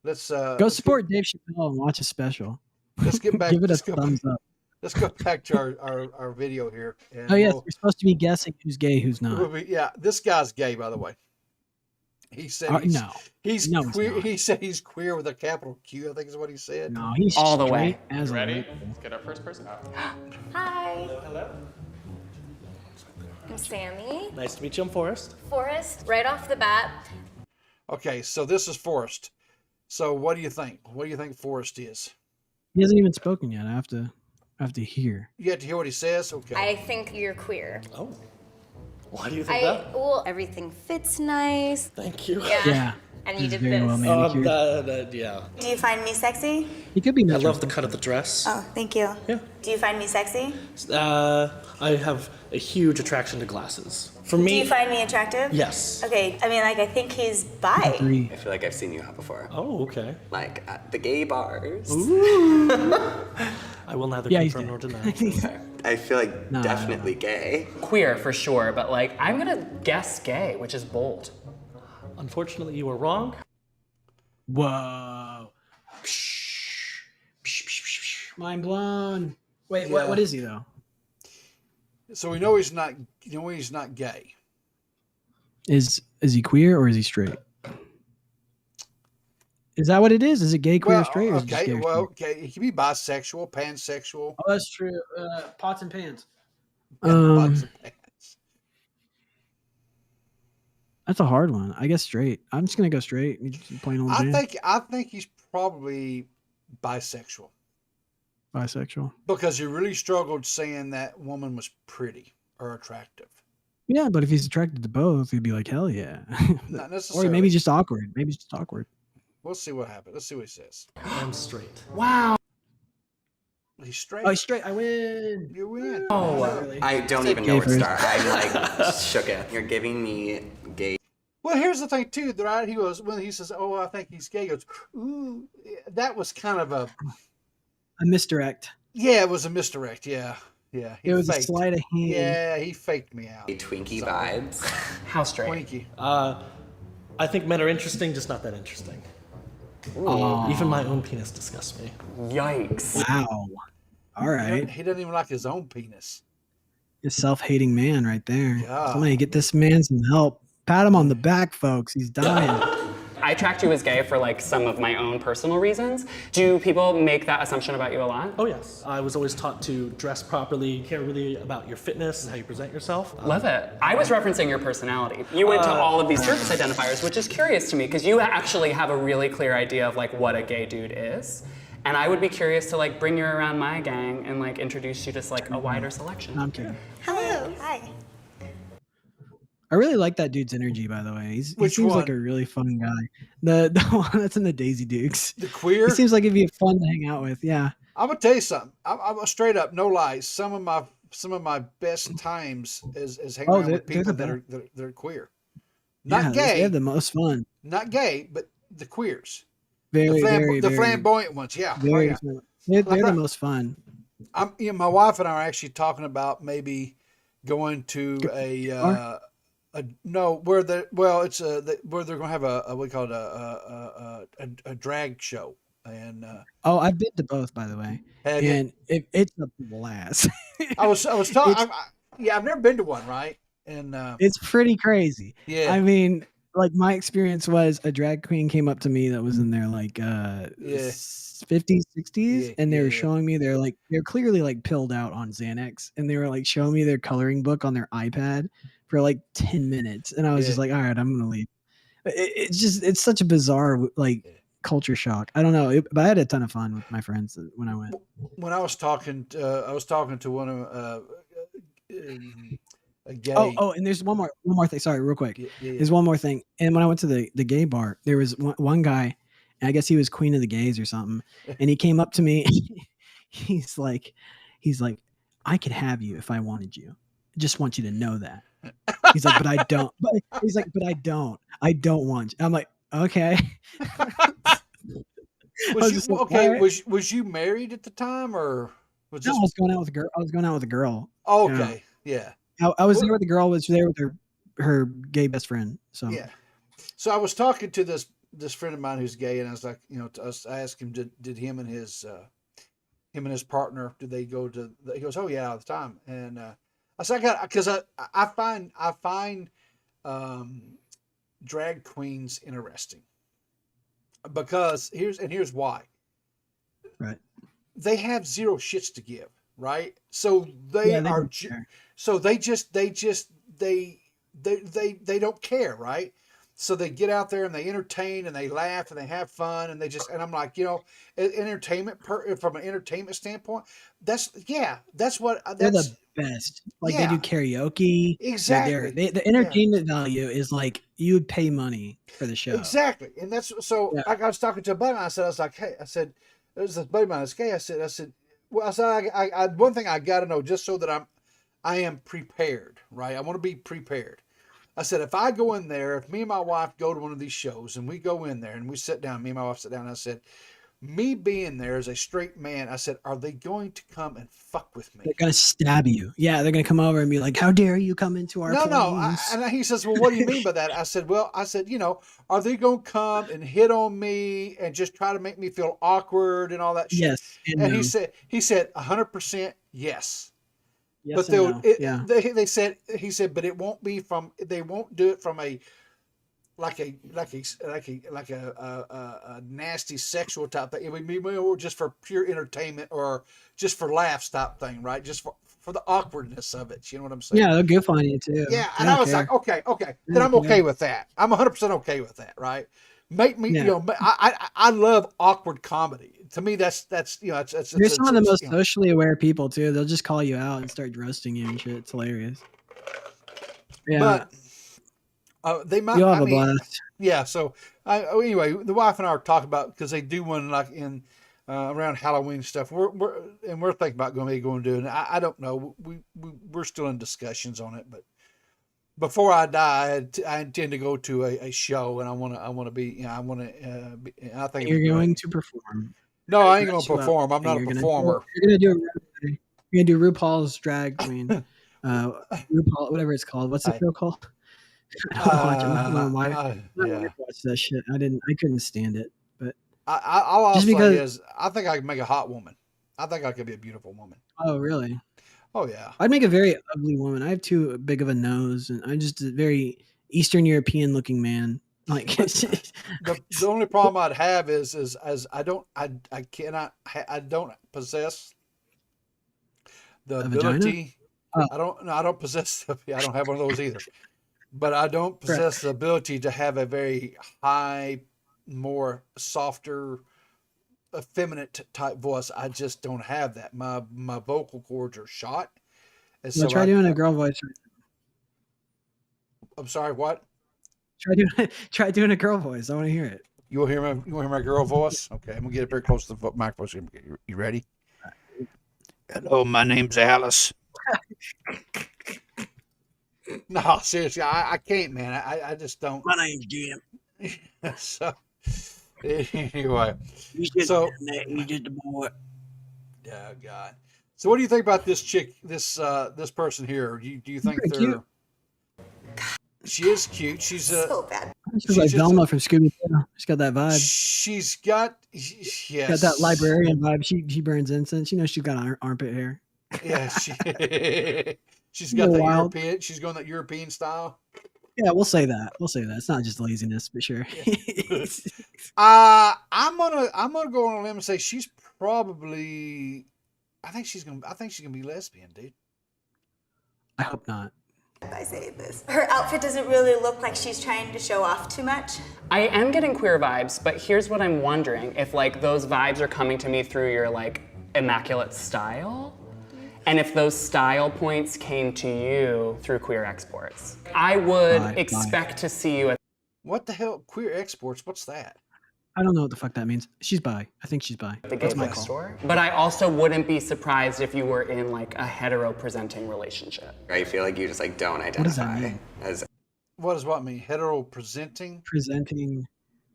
Let's go support Dave Chappelle and watch a special. Let's get back. Give it a thumbs up. Let's go back to our video here. And yes, we're supposed to be guessing who's gay, who's not. This guy's gay, by the way. He said No. he's No, he's queer. not. He said he's queer with a capital Q, I think is what he said. No, he's All the straight way. as a Ready? rainbow. Let's get our first person out. Hi, Hello. I'm Sammy. Nice to meet you. I'm Forrest. Forrest, right off the bat, Okay, so this is Forrest. So what do you think? What do you think Forrest is? He hasn't even spoken yet. I have to hear. You have to hear what he says? Okay. I think you're queer. Oh. Why do you think that? Well, everything fits nice. Thank you. Yeah. And you He's did very this. well manicured. Yeah. Do you find me sexy? He could be. I love the cut of the dress. Oh, thank you. Yeah. Do you find me sexy? I have a huge attraction to glasses. For Do me. you find me attractive? Yes. Okay, I mean, like, I think he's bi. I feel like I've seen you out before. Oh, okay. Like at the gay bars. I will neither Yeah, he's confirm nor dead. deny. I feel like definitely gay. Queer for sure, but like I'm gonna guess gay, which is bold. Unfortunately, you were wrong. Whoa. Mind blown. Wait, Yeah. what is he though? So we know he's not. You know he's not gay. Is he queer or is he straight? Is that what it is? Is it gay, queer, or straight? Or is it just okay. gay or Well, straight? okay. He can be bisexual, pansexual. Oh, that's true. Pots and pans. Pots and pans. That's a hard one. I guess straight. I'm just gonna go straight. Plain old Jane. I think he's probably bisexual Bisexual. because he really struggled saying that woman was pretty or attractive. Yeah, but if he's attracted to both, he'd be like, hell yeah. Not Or necessarily. maybe just awkward. Maybe just awkward. We'll see what happens. Let's see what he says. I'm straight. Wow. He's straight. Oh, he's straight. I win. You win. Oh, Not really. I don't even gay know where to first. start. I'm like shook it. You're giving me gay. Well, here's the thing too. Right? He goes when he says, "Oh, I think he's gay." He goes, "Ooh," that was kind of a misdirect. Yeah, it was a misdirect. Yeah, yeah. He It was faked. a sleight of hand. Yeah, he faked me out. Twinkie vibes. How straight? Twinkie. I think men are interesting, just not that interesting. Aw. Even my own penis disgusts me. Yikes. Wow. All right. He doesn't even like his own penis. A self-hating man right there. Yeah. Somebody get this man some help. Pat him on the back, folks. He's dying. I tracked you as gay for like some of my own personal reasons. Do people make that assumption about you a lot? Oh yes. I was always taught to dress properly, care really about your fitness and how you present yourself. Love it. I was referencing your personality. You went to all of these surface identifiers, which is curious to me because you actually have a really clear idea of like what a gay dude is. And I would be curious to like bring you around my gang and like introduce you to like a wider selection. I'm kidding. Hello. Hi. I really like that dude's energy, by the way. He Which seems one? like a really fun guy. The one that's in the Daisy Dukes. The queer. He seems like he'd be fun to hang out with. Yeah. I'm gonna tell you something. I'm straight up, no lies. Some of my best times is hanging around with they're people the that are queer, Yeah, not They gay, have the most fun. not gay, but the queers, Very, very, the very, flamboyant ones. Yeah, very yeah. fun. They're the most fun. My wife and I are actually talking about maybe going to where they're going to have a drag show and Oh, I've been to both, by the way, Have you? and it's a blast. I was talking. I've never been to one, right? And It's pretty crazy. Yeah. I mean, like my experience was a drag queen came up to me that was in their like 50s, 60s, and they were showing me they're clearly like pilled out on Xanax, and they were like showing me their coloring book on their iPad for like 10 minutes, and I was just like, all right, I'm gonna leave. It's such a bizarre like culture shock. I don't know, but I had a ton of fun with my friends when I went. when I was talking to one of a gay. Oh, and there's one more thing. Sorry, real quick. Yeah. There's one more thing. And when I went to the gay bar, there was one guy, and I guess he was queen of the gays or something. And he came up to me. he's like, I could have you if I wanted you. I just want you to know that. He's like, but I don't. He's like, but I don't. I don't want you. I'm like, okay. Was you married at the time, or was No, this? I was going out with a girl. I was going out with a girl. Oh, okay, yeah. I was there with the girl. Was there with her gay best friend. So Yeah. So I was talking to this friend of mine who's gay, and I was like, I asked him, did him and his partner, did they go to? He goes, oh yeah, all the time. And I said, because I find drag queens interesting because here's why. Right. They have zero shits to give, right? So they Yeah, they are, don't care. so they don't care, right? So they get out there and they entertain and they laugh and they have fun and and I'm like, entertainment from an entertainment standpoint, that's what They're the best. Like they do karaoke. Exactly. The entertainment value is like you would pay money for the show. Exactly. And that's so like I was talking to a buddy, I was like, hey, I said, there's this buddy of mine that's gay. I said, well, I said, I one thing I got to know just so that I am prepared, right? I want to be prepared. I said, if I go in there, if me and my wife go to one of these shows and we go in there and we sit down, me and my wife sit down, and I said, me being there as a straight man, I said, are they going to come and fuck with me? They're going to stab you. Yeah, they're going to come over and be like, how dare you come into our place? And he says, well, what do you mean by that? I said, are they going to come and hit on me and just try to make me feel awkward and all that shit? Yes. And he said 100% yes. Yes, But they he said, but it won't be they won't do it from a nasty sexual type thing. It would be more just for pure entertainment or just for laughs type thing, right? Just for the awkwardness of it. You know what I'm saying? Yeah, they'll goof on you too. Yeah, and I was like, okay, then I'm okay with that. I'm 100% okay with that, right? Make me, I love awkward comedy. To me, that's You're some of the most socially aware people too. They'll just call you out and start roasting you and shit. It's hilarious. Yeah, but they might. You'll have a blast. Yeah. So anyway, the wife and I are talking about because they do one like in around Halloween stuff. We're thinking about going to do it. I don't know. We're still in discussions on it, but. Before I die, I intend to go to a show, and I want to be. I think you're going to perform. No, I ain't going to perform. I'm not a performer. You're gonna do RuPaul's drag queen, RuPaul, whatever it's called. What's the show called? I watched that shit. I couldn't stand it. But all I'll say is, I think I can make a hot woman. I think I could be a beautiful woman. Oh, really? Oh yeah. I'd make a very ugly woman. I have too big of a nose, and I'm just a very Eastern European looking man. Like the only problem I'd have is I don't possess the ability. Oh. I don't possess. I don't have one of those either. But I don't possess the ability to have a very high, more softer, effeminate type voice. I just don't have that. My vocal cords are shot. And so try doing a girl voice. I'm sorry, what? Try doing a girl voice. I want to hear it. You want to hear my girl voice? Okay, I'm gonna get it very close to the microphone. You ready? Hello, my name's Alice. No, seriously, I can't, man. I just don't. My name's Jim. So anyway, he's just a boy. Oh God. So what do you think about this chick, this person here? Do you think they're cute? She is cute. She's so bad. She's like Velma from Scooby-Doo. She's got that vibe. She's got got that librarian vibe. She burns incense. You know she's got armpit hair. Yeah, she's got that European. She's going that European style. Yeah, we'll say that. It's not just laziness, but sure. I'm gonna go on a limb and say she's probably. I think she's gonna be lesbian, dude. I hope not. I say this. Her outfit doesn't really look like she's trying to show off too much. I am getting queer vibes, but here's what I'm wondering: if like those vibes are coming to me through your like immaculate style, and if those style points came to you through queer exports, I would expect to see you at. What the hell, queer exports? What's that? I don't know what the fuck that means. She's bi. I think she's bi. The gay store. But I also wouldn't be surprised if you were in like a hetero-presenting relationship. I feel like you just like don't identify. What does that mean? As what does what mean? Hetero-presenting?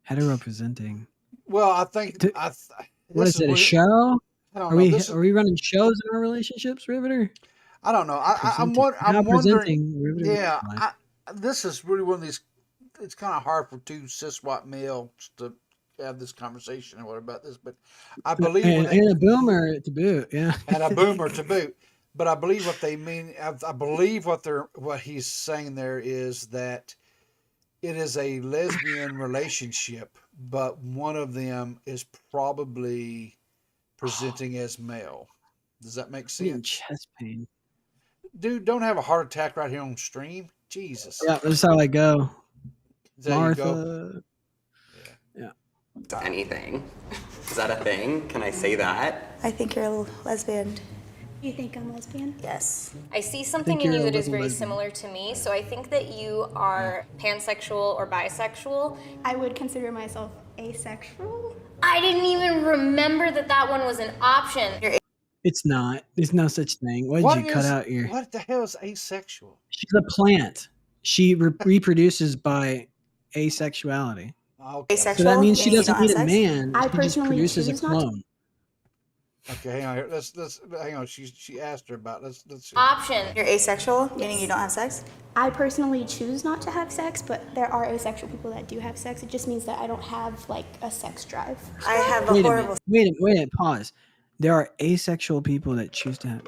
Hetero-presenting. Well, I think what is it? A show? Are we running shows in our relationships, Riveter? I don't know. I'm wondering. Yeah, this is really one of these. It's kind of hard for two cis white males to have this conversation or what about this, but I believe and a boomer to boot, yeah, and a boomer to boot. But I believe what they mean. I believe what he's saying there is that it is a lesbian relationship, but one of them is probably presenting as male. Does that make I'm getting sense? chest pain. Dude, don't have a heart attack right here on stream. Jesus. Yeah, that's how I go. There you go. Martha. Yeah. Anything. Is that a thing? Can I say that? I think you're a lesbian. You think I'm lesbian? Yes. I see something in you that is very similar to me, so I think that you are pansexual or bisexual. I would consider myself asexual. I didn't even remember that that one was an option. It's not. There's no such thing. What did you cut out here? What the hell is asexual? She's a plant. She reproduces by asexuality. Okay. So that means she doesn't need a man. I She just personally produces a choose not to. clone. Okay, hang on here. Let's hang on. She asked her about let's see. Option. You're asexual, meaning you don't have sex? I personally choose not to have sex, but there are asexual people that do have sex. It just means that I don't have like a sex drive. I have a Wait a horrible. minute. Wait a minute. Pause. There are asexual people that choose to have.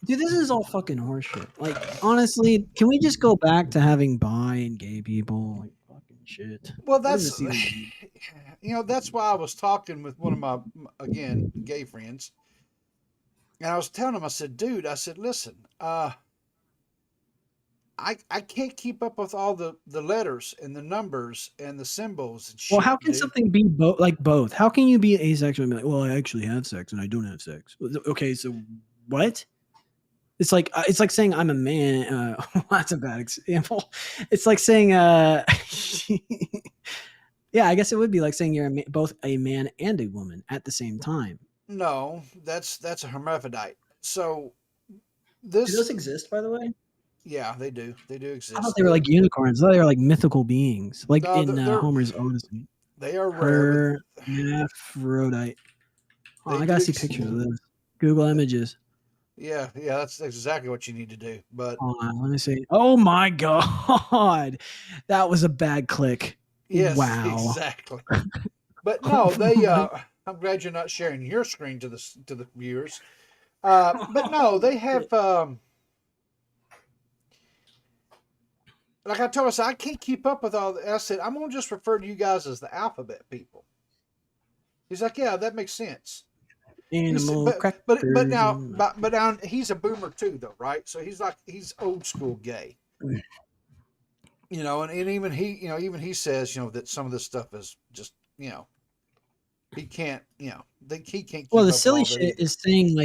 Dude, this is all fucking horseshit. Like, honestly, can we just go back to having bi and gay people? Like, fucking shit. Well, What does that's this even mean? that's why I was talking with one of my again gay friends, and I was telling him. I said, dude, I said, listen, I can't keep up with all the letters and the numbers and the symbols and shit. Well, how can dude. something be both? How can you be asexual and be like, well, I actually have sex and I don't have sex? Okay, so what? It's like saying I'm a man. That's a bad example. It's like saying, yeah, I guess it would be like saying you're both a man and a woman at the same time. No, that's a hermaphrodite. So Do those exist, by the way? yeah, they do. They do exist. I thought they were like unicorns. I thought they were like mythical beings, like No, in they're- Homer's Odyssey. They are rare. Hermaphrodite. Oh, They I gotta do see pictures of this. Google images. Yeah, that's exactly what you need to do. But Hold on, let me see. Oh my god, that was a bad click. yes, Wow. exactly. But no, they. I'm glad you're not sharing your screen to the viewers. But no, they have. Like I told us, I can't keep up with all. I said I'm gonna just refer to you guys as the alphabet people. He's like, yeah, that makes sense. He said, Animal but now he's a boomer too, though, right? So he's old school gay. You know, and even he says, that some of this stuff is just, he can't, he can't keep Well, the up with silly all that shit either. is saying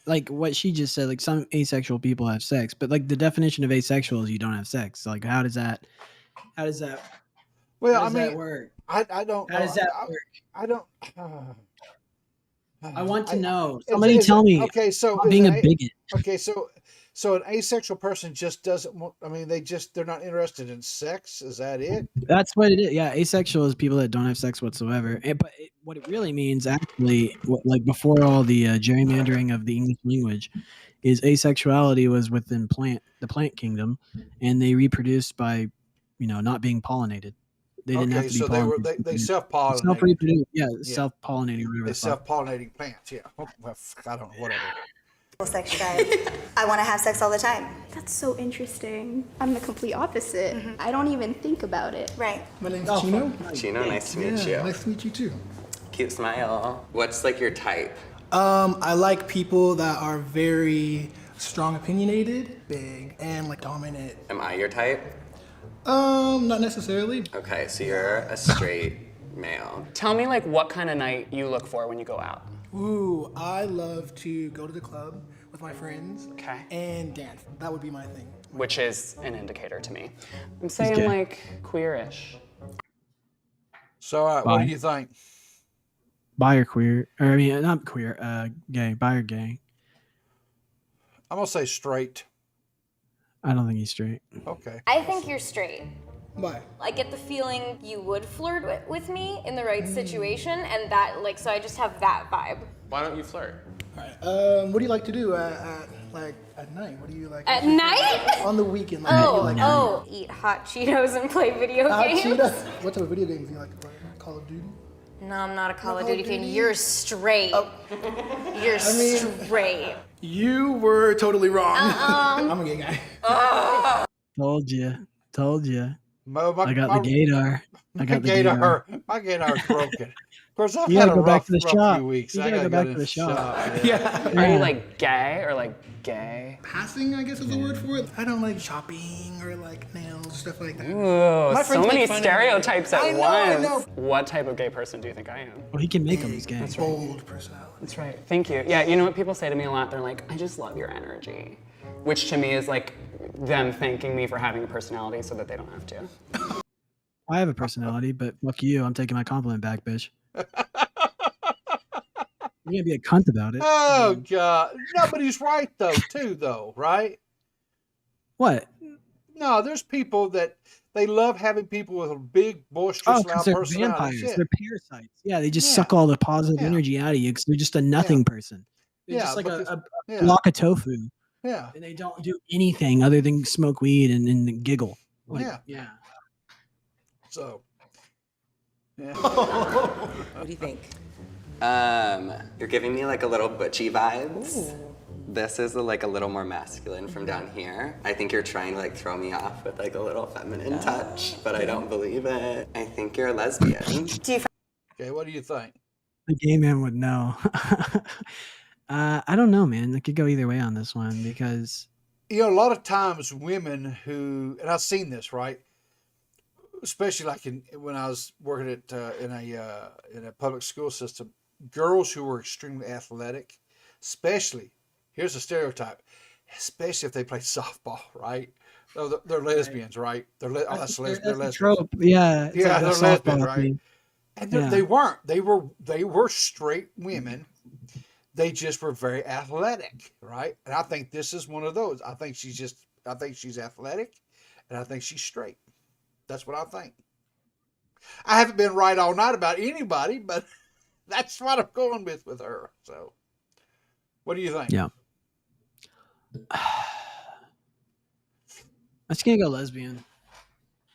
like what she just said. Like some asexual people have sex, but like the definition of asexual is you don't have sex. Like how does that? Well, how I does that mean, work? I don't. How does that work? I don't. I want to know. Is- Somebody is- tell me. Okay, so Stop is being an a bigot. Okay, so an asexual person just doesn't want. I mean, they're not interested in sex. Is that it? That's what it is. Yeah, asexual is people that don't have sex whatsoever. What it really means, actually, like before all the gerrymandering of the English language, is asexuality was within the plant kingdom, and they reproduced by, not being pollinated. They didn't have Okay, to be so pollinated. they self-pollinate. Self-reproduce. Yeah, self-pollinating. Whatever They the fuck. self-pollinating plants. Yeah. Well, I don't know. Whatever. Sex drive. I want to have sex all the time. That's so interesting. I'm the complete opposite. I don't even think about it. Right. My name's Chino. Chino, nice to meet you. Nice to meet you too. Cute smile. What's like your type? I like people that are very strong opinionated, big, and like dominant. Am I your type? Not necessarily. Okay, so you're a straight male. Tell me like what kind of night you look for when you go out. Ooh, I love to go to the club with my friends. Okay. And dance. That would be my thing. Which is an indicator to me. I'm saying gay. like queerish. So, all right, what do you think? Bi or queer? Or I mean, not queer. Gay. Bi or gay? I'm gonna say straight. I don't think he's straight. Okay. I think you're straight. Why? I get the feeling you would flirt with me in the right situation, and that, so I just have that vibe. Why don't you flirt? All right. What do you like to do at night? What do you like? At night? On the weekend. Like, what do you like to do? Eat hot Cheetos and play video games. Cheetah? What type of video games do you like to play? Call of Duty? No, I'm not a Call of Duty fan. You're straight. You're straight. You were totally wrong. I'm a gay guy. Told you. I got the gaydar. I got the gaydar. My gaydar's broken. Of course, I've You had gotta a go back rough to the shop. few weeks. You I gotta gotta go back to the shop. Yeah. Are you like gay or like gay? Passing, I guess is the word for it. I don't like shopping or like nails, stuff like that. Ooh, My so friends many make fun of me. stereotypes at I once. know. What type of gay person do you think I am? Well, he can make them. He's gay. That's Bold personality. That's right. Thank you. Yeah, you know what people say to me a lot? They're like, I just love your energy. Which to me is like them thanking me for having a personality so that they don't have to. I have a personality, but fuck you. I'm taking my compliment back, bitch. You're gonna be a cunt about it. Oh God! No, but he's right though, right? What? No, there's people that they love having people with a big, boisterous, Oh, loud because they're personality. vampires. Yeah. They're parasites. Yeah, they just suck all the positive energy out of you because they're just a nothing person. They're Yeah, just like because- a yeah. block of tofu. Yeah. And they don't do anything other than smoke weed and giggle. Like, Yeah. So. Yeah. What do you think? You're giving me like a little butchy vibes. This is like a little more masculine from down here. I think you're trying to like throw me off with like a little feminine touch, but I don't believe it. I think you're a lesbian. Okay, what do you think? a gay man would know. I don't know, man. It could go either way on this one because You know, a lot of times women who, and I've seen this, right? Especially like when I was working at in a public school system, girls who were extremely athletic, especially, here's a stereotype, especially if they play softball, right? Oh, they're lesbians, right? They're lesbians. trope. Yeah, Yeah, like they're a softball lesbians, right? thing. And Yeah. they weren't. They were straight women. They just were very athletic, right? And I think this is one of those. I think she's athletic, and I think she's straight. That's what I think. I haven't been right all night about anybody, but that's what I'm going with her. So, what do you think? Yeah. I'm just gonna go lesbian.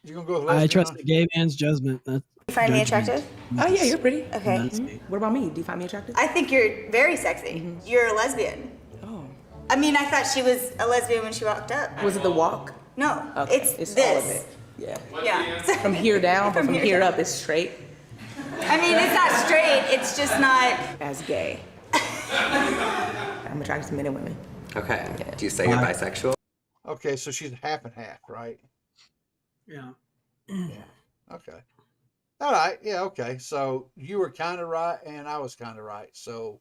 You're gonna go with lesbian? I trust the gay man's judgment. You find me attractive? Oh yeah, you're pretty. Okay. What about me? Do you find me attractive? I think you're very sexy. You're a lesbian. Oh. I mean, I thought she was a lesbian when she walked up. Was it the walk? No, Okay. it's all of this. it. Yeah. Yeah. From here down, but from here up, it's straight. I mean, it's not straight. It's just not. As gay. I'm attracted to men and women. Okay. Do you say you're bisexual? Okay, so she's half and half, right? Yeah. Okay. All right. Yeah. Okay. So you were kind of right, and I was kind of right. So.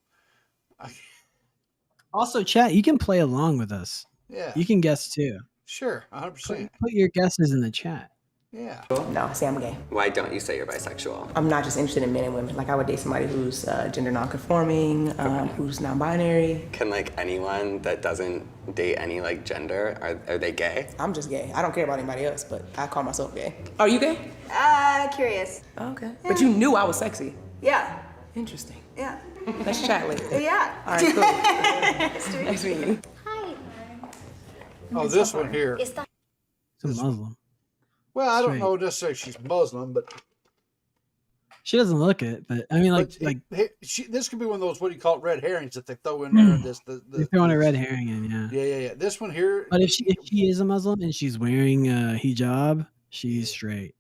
Also, chat. You can play along with us. Yeah. You can guess too. Sure, 100%. Put your guesses in the chat. Yeah. No, say I'm gay. Why don't you say you're bisexual? I'm not just interested in men and women. Like I would date somebody who's gender non-conforming, who's non-binary. Can like anyone that doesn't date any like gender, are they gay? I'm just gay. I don't care about anybody else, but I call myself gay. Are you gay? Curious. Okay. But you knew I was sexy. Yeah. Interesting. Yeah. Let's chat later. Yeah. All right, cool. Nice meeting you. Oh, this one here. It's a Muslim. Well, I don't Straight. know necessarily she's Muslim, but She doesn't look it, but I mean, like this could be one of those, what do you call it, red herrings that they throw in there. they're throwing a red herring in, yeah. Yeah. This one here. But if she is a Muslim and she's wearing a hijab, she's straight.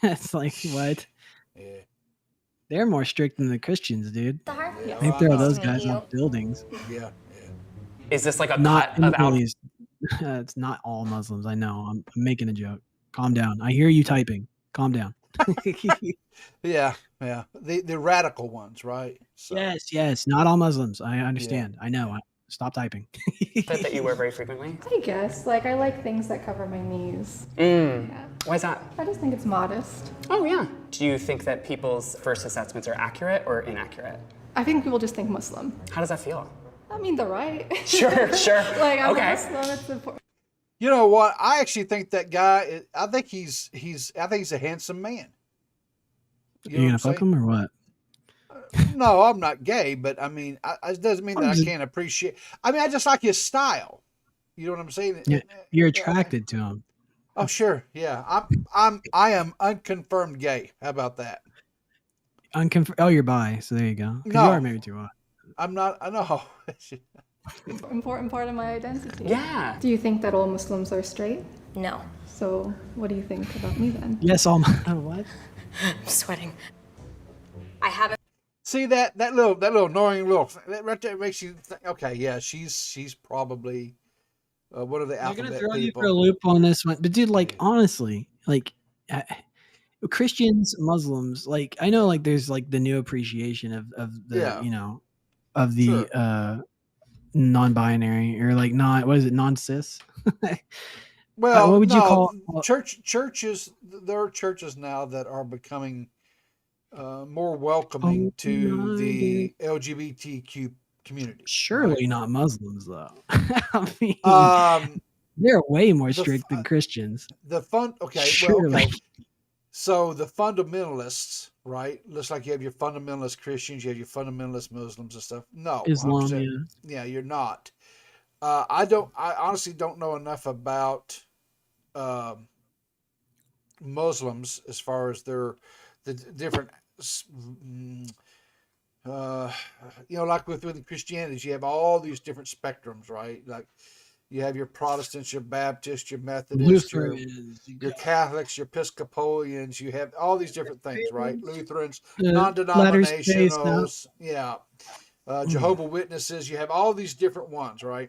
It's like what? Yeah. They're more strict than the Christians, dude. Yeah. They throw those guys off buildings. Yeah. Is this like a Not cut in the of out? Middle East. It's not all Muslims. I know. I'm making a joke. Calm down. I hear you typing. Calm down. Yeah. The radical ones, right? So, Yes. Not all Muslims. I understand. I know. Stop typing. That you wear very frequently? I guess. Like, I like things that cover my knees. Why is that? I just think it's modest. Oh, yeah. Do you think that people's first assessments are accurate or inaccurate? I think people just think Muslim. How does that feel? I mean, they're right. Sure. Like, I'm Okay. a Muslim. It's important. You know what? I actually think that guy. I think he's a handsome man. You gonna what I'm fuck saying? him or what? No, I'm not gay, but I mean, it doesn't mean that I just- can't appreciate. I mean, I just like his style. You know what I'm saying? Yeah, you're attracted to him. Oh, sure. Yeah, I am unconfirmed gay. How about that? Oh, you're bi. So there you go. 'Cause No. you are married to a. I'm not. I know. Important part of my identity. Yeah. Do you think that all Muslims are straight? No. So what do you think about me then? Yes, all my what? I'm sweating. I haven't. See that little annoying little that right there makes you think, okay, yeah, she's probably one of the They're gonna alphabet throw you people. for a loop on this one, but dude, like honestly, like Christians, Muslims, like I know, like there's like the new appreciation of the Yeah. of the non-binary or like not what is it non-cis? Well, what would you no, call churches? There are churches now that are becoming more welcoming to the LGBTQ community. Surely not Muslims though. I mean, Um, they're way more strict than Christians. Surely. So the fundamentalists, right? Looks like you have your fundamentalist Christians, you have your fundamentalist Muslims and stuff. No, Islam, 100%. Yeah, you're not. I honestly don't know enough about Muslims as far as the different, like within Christianity, you have all these different spectrums, right? Like you have your Protestants, your Baptists, your Methodists, your Catholics, your Episcopalians. You have all these different things, right? Lutherans, non-denominationals, Jehovah's Witnesses. You have all these different ones, right?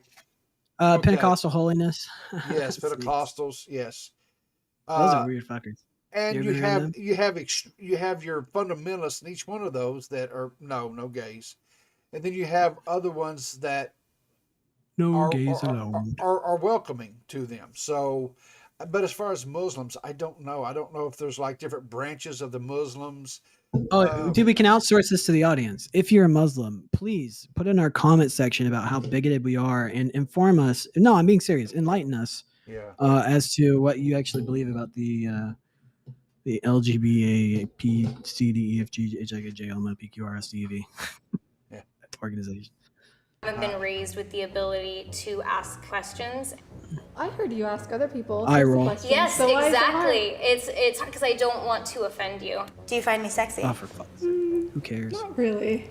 Pentecostal holiness. Yes, Pentecostals. Yes, those are weird fuckers. And you have your fundamentalists in each one of those that are no gays, and then you have other ones that are welcoming to them. So, but as far as Muslims, I don't know. I don't know if there's like different branches of the Muslims. Oh, dude, we can outsource this to the audience. If you're a Muslim, please put in our comment section about how bigoted we are and inform us. No, I'm being serious. Enlighten us as to what you actually believe about the LGBTQCDEFGHIJLMNOPQRSTUV organization. Haven't been raised with the ability to ask questions. I heard you ask other people. I roll. questions, Yes, so why is it exactly. hard? It's because I don't want to offend you. Do you find me sexy? Oh, for fuck's sake. Who cares? Not really.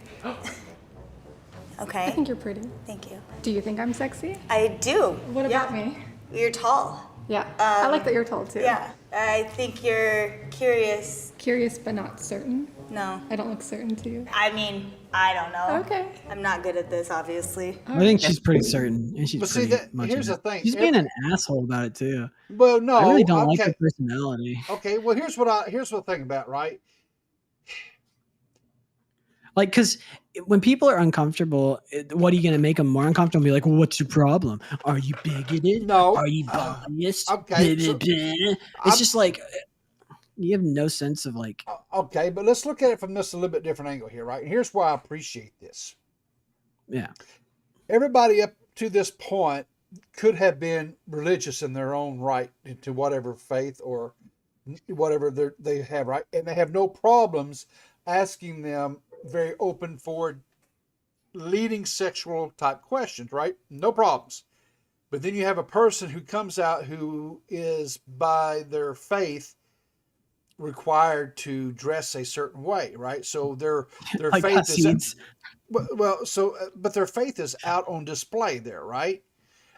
Okay. I think you're pretty. Thank you. Do you think I'm sexy? I do. What about me? You're tall. Yeah. I like that you're tall too. Yeah. I think you're curious. Curious but not certain. No. I don't look certain to you. I mean, I don't know. Okay. I'm not good at this, obviously. I think she's pretty certain, and she's But see, pretty much here's in the it. thing. She's being an asshole about it too. Well, no, I really don't like her personality. Okay, well, here's what the thing about, right? Like, because when people are uncomfortable, what are you going to make them more uncomfortable? And be like, well, what's your problem? Are you bigoted? No. Are you biased? Okay, Blah, so blah, blah. It's just like you have no sense of like. Okay, but let's look at it from this a little bit different angle here, right? And here's why I appreciate this. Yeah. Everybody up to this point could have been religious in their own right into whatever faith or whatever they have, right? And they have no problems asking them very open, forward, leading sexual type questions, right? No problems. But then you have a person who comes out who is by their faith required to dress a certain way, right? So their Like faith is Hasids. but their faith is out on display there, right?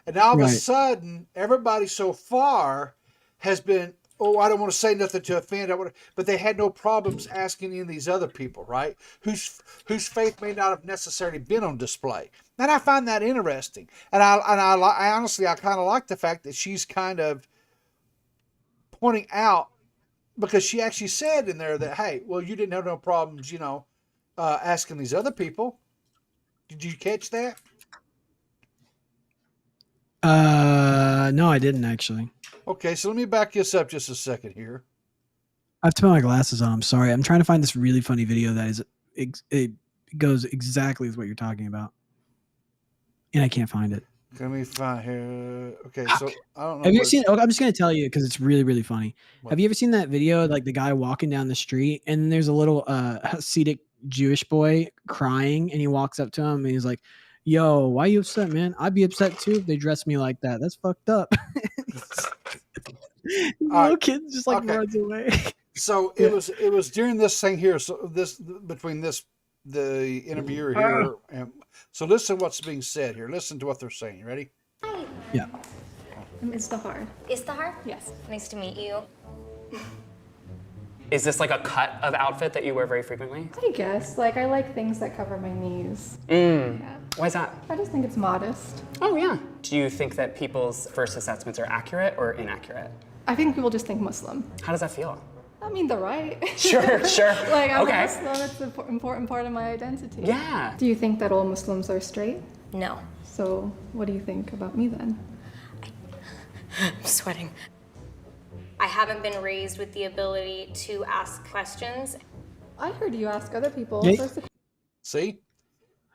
And all of a sudden, everybody so far has been, oh, I don't want to say nothing to offend, but they had no problems asking any of these other people, right? Whose faith may not have necessarily been on display. And I find that interesting. And I honestly, I kind of like the fact that she's kind of pointing out, because she actually said in there that, hey, well, you didn't have no problems, asking these other people. Did you catch that? No, I didn't actually. Okay, so let me back this up just a second here. I have to put my glasses on. I'm sorry. I'm trying to find this really funny video that is it goes exactly with what you're talking about, and I can't find it. Let me find here. Okay, so I don't know. Have you ever seen? Okay, I'm just gonna tell you because it's really, really funny. What? Have you ever seen that video, like the guy walking down the street, and there's a little Hasidic Jewish boy crying, and he walks up to him, and he's like, "Yo, why you upset, man? I'd be upset too if they dressed me like that. That's fucked up." Little kid just like runs away. So it was during this thing here. So the interviewer here. And so listen to what's being said here. Listen to what they're saying. You ready? Yeah. Istahar. Istahar? Yes. Nice to meet you. Is this like a cut of outfit that you wear very frequently? I guess. Like, I like things that cover my knees. Yeah. Why is that? I just think it's modest. Oh, yeah. Do you think that people's first assessments are accurate or inaccurate? I think people just think Muslim. How does that feel? I mean, they're right. Sure. Like, I'm Okay. a Muslim, it's an important part of my identity. Yeah. Do you think that all Muslims are straight? No. So, what do you think about me then? I'm sweating. I haven't been raised with the ability to ask questions. I heard you ask other people. Hey. So it's a- See?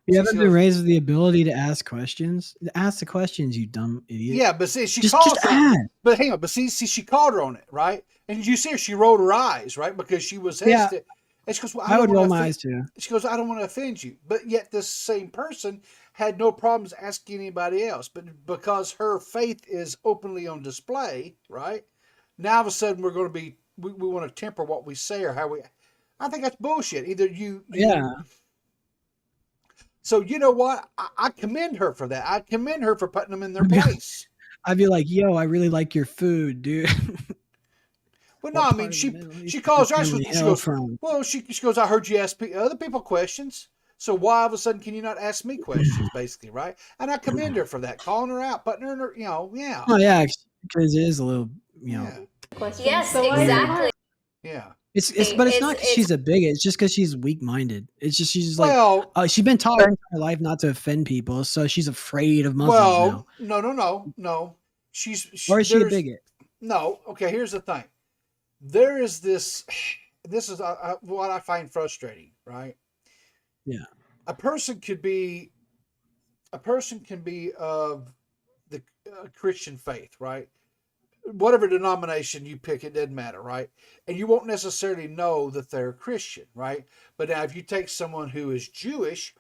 You haven't been raised with the ability to ask questions. Ask the questions, you dumb idiot. Yeah, but see, she just called her. ask. But hang on, but see, she called her on it, right? And you see her, she rolled her eyes, right? Because she was Yeah. hesitant. And she goes, well, I would don't roll wanna my offend-" eyes too. She goes, I don't want to offend you. But yet this same person had no problems asking anybody else. But because her faith is openly on display, right? Now all of a sudden we're going to be, we want to temper what we say or how we, I think that's bullshit. Either you Yeah. So you know what? I commend her for that. I commend her for putting them in their place. I'd be like, yo, I really like your food, dude. Well, no, I mean, she calls her. She goes, well, she goes, I heard you ask other people questions. So why all of a sudden can you not ask me questions, basically, right? And I commend her for that, calling her out, putting her in her, yeah. Oh yeah, because it is a little, Yes, So why- exactly. Yeah. But it's not because she's a bigot. It's just because she's weak-minded. It's just she's just like, Well- she's been taught her entire life not to offend people, so she's afraid of Muslims now. No. Or is she a there's- bigot? No. Okay, here's the thing. There is this. This is what I find frustrating, right? Yeah. A person can be of the Christian faith, right? Whatever denomination you pick, it doesn't matter, right? And you won't necessarily know that they're Christian, right? But now if you take someone who is Jewish,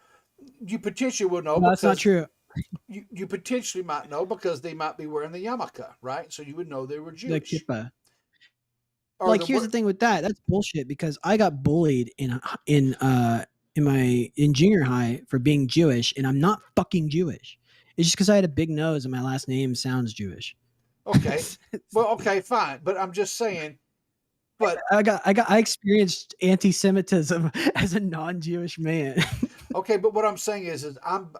you potentially will know. No, that's not true. You potentially might know because they might be wearing the yarmulke, right? So you would know they were The Jewish. kippah. Or Like, the here's wor- the thing with that. That's bullshit because I got bullied in junior high for being Jewish, and I'm not fucking Jewish. It's just because I had a big nose and my last name sounds Jewish. Okay. Well, okay, fine. But I'm just saying. But I experienced anti-Semitism as a non-Jewish man. okay, but what I'm saying is I'm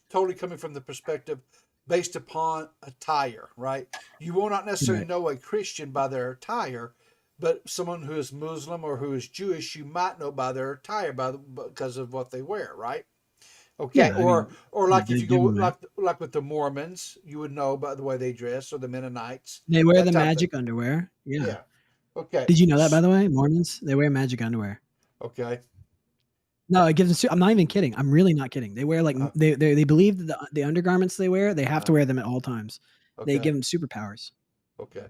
totally coming from the perspective based upon attire, right? You will not necessarily Right. know a Christian by their attire, but someone who is Muslim or who is Jewish, you might know by their attire because of what they wear, right? Okay, Yeah, I or like they if you go do, man. like with the Mormons, you would know by the way they dress, or the Mennonites. They wear that the type of magic thing. underwear. Yeah. Yeah. Okay. Did you know that, by the way? Mormons, they wear magic underwear. Okay. No, it gives them. I'm not even kidding. I'm really not kidding. They wear like they believe that the undergarments they wear, they have to wear them at all times. They Okay. give them superpowers. Okay.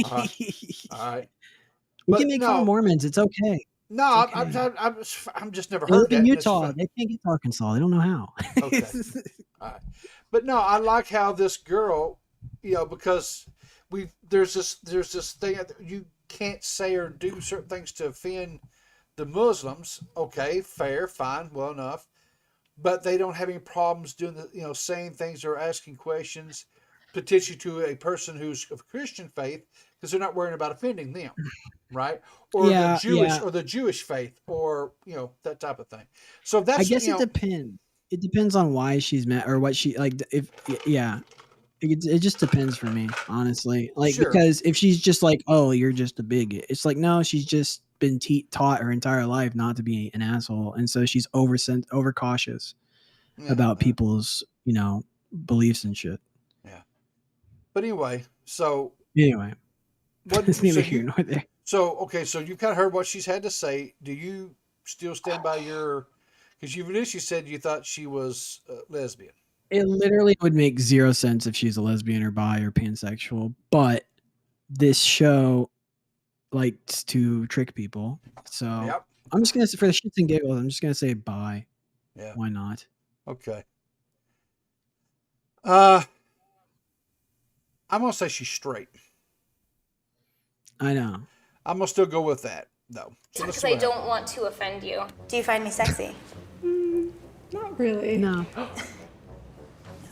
All right. All right. We But can make fun no. of Mormons. It's okay. No, It's okay. I'm just never They heard live that. in and it's Utah. fun. They can't get to Arkansas. They don't know how. Okay. All right. But no, I like how this girl, because there's this thing that you can't say or do certain things to offend the Muslims. Okay, fair, fine, well enough. But they don't have any problems doing saying things or asking questions potentially to a person who's of Christian faith because they're not worrying about offending them, right? Or Yeah, the Jewish faith, or that type of thing. So that's I guess it depends. It depends on why she's mad or what she like. It just depends for me, honestly. Like, Sure. because if she's just like, oh, you're just a bigot, it's like, no, she's just been taught her entire life not to be an asshole, and so she's overcautious about people's beliefs and shit. But anyway, so Anyway, what? it's neither so here you, nor there. so okay, so you kind of heard what she's had to say. Do you still stand by your? Because you initially said you thought she was lesbian. It literally would make zero sense if she's a lesbian or bi or pansexual, but this show likes to trick people. So Yep. I'm just gonna say, for the shits and giggles, I'm just gonna say bi. Yeah. Why not? Okay. I'm gonna say she's straight. I know. I'm gonna still go with that though. So let's Because see I what happens. don't want to offend you. Do you find me sexy? Not really. No.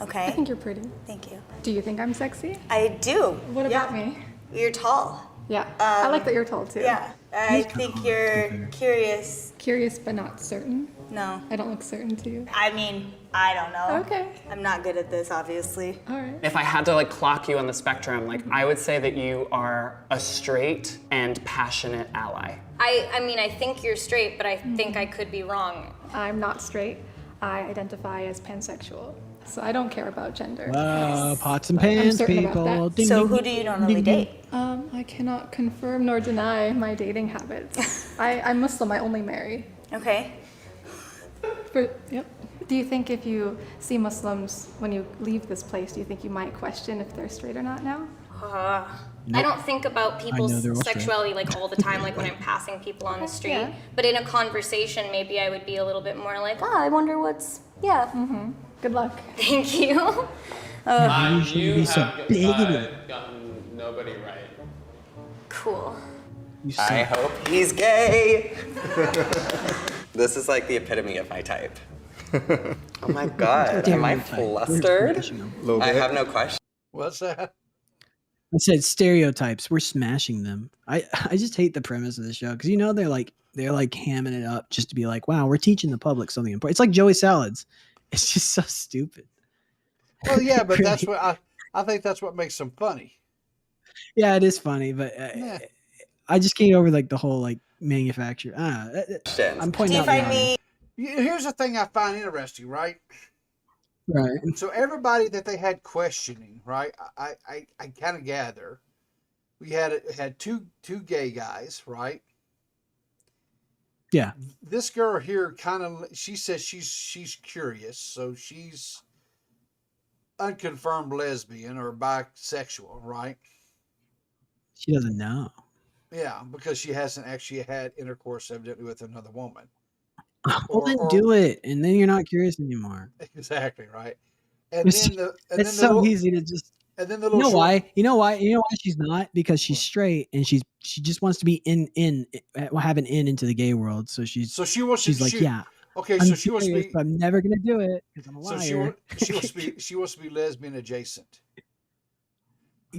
Okay. I think you're pretty. Thank you. Do you think I'm sexy? I do. What about me? You're tall. Yeah. I like that you're tall too. Yeah. I think you're curious. Curious but not certain. No. I don't look certain to you. I mean, I don't know. Okay. I'm not good at this, obviously. All right. If I had to like clock you on the spectrum, like I would say that you are a straight and passionate ally. I mean, I think you're straight, but I think I could be wrong. I'm not straight. I identify as pansexual. So I don't care about gender. Wow, pots and But I'm pans, certain about people. that. Ding, So ding, who ding, do you ding, normally ding, date? I cannot confirm nor deny my dating habits. I'm Muslim, I only marry. Okay. Yep. Do you think if you see Muslims when you leave this place, do you think you might question if they're straight or not now? I don't think about people's they're all straight. sexuality like all the time, like when I'm passing people on the street. Yeah. But in a conversation, maybe I would be a little bit more like, I wonder what's, Good luck. Thank you. You shouldn't be so bigoted. gotten nobody right. Cool. You I suck. hope he's gay. This is like the epitome of my type. Oh my god, am I flustered? I have no question. What's that? I said stereotypes. We're smashing them. I just hate the premise of the show because they're like hamming it up just to be like, wow, we're teaching the public something important. It's like Joey Salads. It's just so stupid. Well, yeah, but Really. that's what I think that's what makes them funny. Yeah, it is funny, but Yeah. I just can't get over like the whole like manufacture. I'm pointing out. Here's the thing I find interesting, right? Right. So everybody that they had questioning, right? I kind of gather we had two gay guys, right? Yeah. This girl here she says she's curious, so she's unconfirmed lesbian or bisexual, right? She doesn't know. Yeah, because she hasn't actually had intercourse evidently with another woman. Well, then do it, and then you're not curious anymore. Exactly, right. And It's, then it's so easy to just. And then the You little know why? You know why? You know why she's not? Because she's straight and she just wants to be have an in into the gay world. So she's she's like, yeah. Okay, I'm so she wants to curious, be. but I'm never gonna do it because I'm a So liar. she wants to be lesbian adjacent.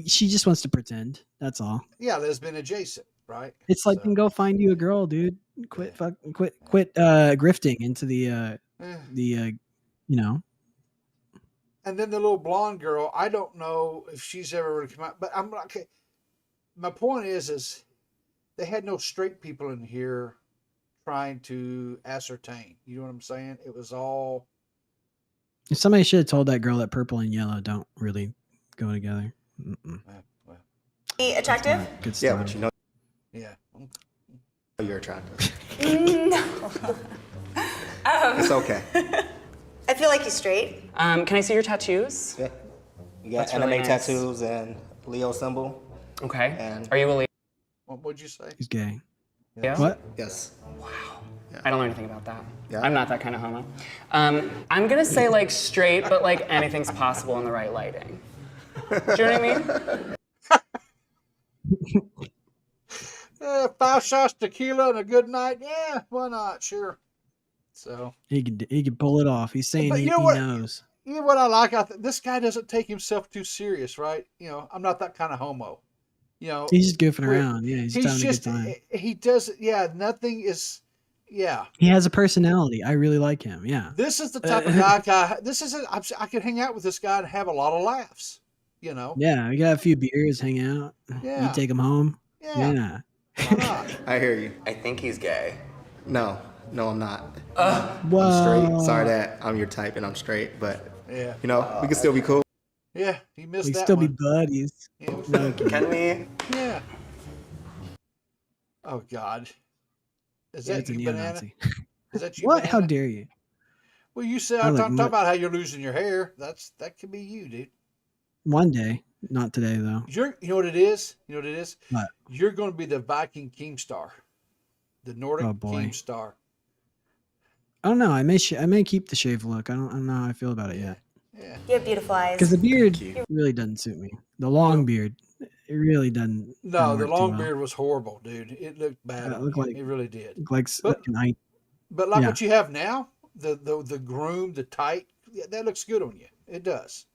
She just wants to pretend. That's all. Yeah, lesbian adjacent, right? It's like, then go find you a girl, dude. Quit grifting into the And then the little blonde girl, I don't know if she's ever going to come out, but I'm okay. My point is they had no straight people in here trying to ascertain. You know what I'm saying? It was all. Somebody should have told that girl that purple and yellow don't really go together. Attractive? Good Yeah, stuff. but you know Yeah. you're attractive. No. It's okay. I feel like he's straight. Can I see your tattoos? Yeah. You got That's anime really nice. tattoos and Leo symbol. Okay. And Are you a Leo? What'd you say? He's gay. Yeah. What? Yes. I don't know anything about that. Yeah. I'm not that kind of homo. I'm gonna say like straight, but like anything's possible in the right lighting. Do you know what I mean? 5 shots tequila and a good night. Yeah, why not? Sure. So He could pull it off. He's saying But he you know what? knows. you know what I like? This guy doesn't take himself too serious, right? I'm not that kind of homo. He's just goofing we're- around. Yeah, he's having a good time. He does. Yeah, nothing is. Yeah. He has a personality. I really like him. Yeah. This is the type of guy. I could hang out with this guy and have a lot of laughs. Yeah, we got a few beers, hang out. Yeah. You take him home. Yeah. Yeah. I hear you. I think he's gay. No, I'm not. Whoa. I'm straight. Sorry that I'm your type and I'm straight, but Yeah. we can still be cool. Yeah, he missed We that still be one. buddies. No, Can we? Yeah. Oh God. Is Yeah, that it's a you, Banana? neo-Nazi. Is that you, What? Banana? How dare you? Well, you said I I'm look talking much- about how you're losing your hair. That could be you, dude. One day, not today though. You know what it is? You know what it is? What? You're going to be the Viking King Star, the Nordic Oh, boy. King Star. I don't know. I may keep the shave look. I don't know how I feel about it yet. Yeah. You have beautiful eyes. Because the beard really doesn't suit me. The long beard, it really doesn't. No, doesn't the work too long well. beard was horrible, dude. It looked bad. Yeah, it on looked you. like- It really did. Like But like yeah. what you have now, the groomed, the tight, yeah, that looks good on you. It does.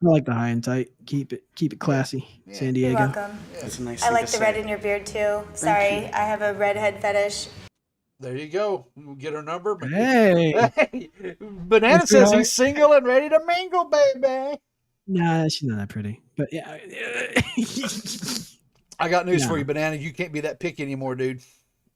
I like the high and tight. Keep it classy. San You're Diego. welcome. That's a nice I thing like to the say. red in your beard too. Sorry, I have a redhead fetish. There you go. We'll get her number. Hey. Hey. Banana says he's single and ready to mingle, baby. Nah, she's not that pretty. But yeah. I got news for No. you, Banana. You can't be that picky anymore, dude.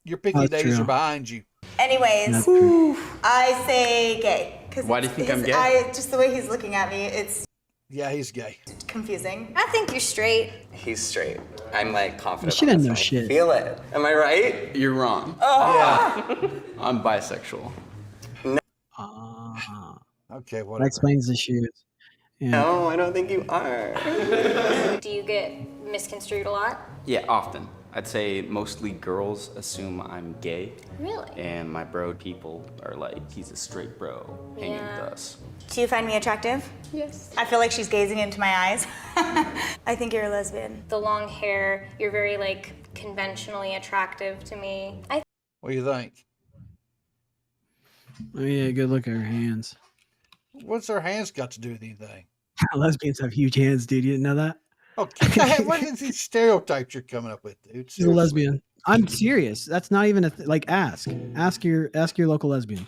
Your picky That's days true. are behind you. Anyways, That's true. I say gay. Why do you think I'm gay? Just the way he's looking at me, it's Yeah, he's gay. confusing. I think you're straight. He's straight. I'm like confident. She on doesn't this know and I shit. Feel it. Am I right? You're wrong. Yeah. I'm bisexual. Okay, That whatever. explains the shoes. Yeah. No, I don't think you are. Do you get misconstrued a lot? Yeah, often. I'd say mostly girls assume I'm gay. Really? And my bro people are like, he's a straight bro hanging Yeah. with us. Do you find me attractive? Yes. I feel like she's gazing into my eyes. I think you're a lesbian. The long hair, you're very like conventionally attractive to me. What do you think? Oh yeah, good look at her hands. What's her hands got to do with anything? Lesbians have huge hands, dude. You didn't know that? Oh, what are these stereotypes you're coming up with, dude? She's a lesbian. I'm serious. That's not even a like. Ask your local lesbian.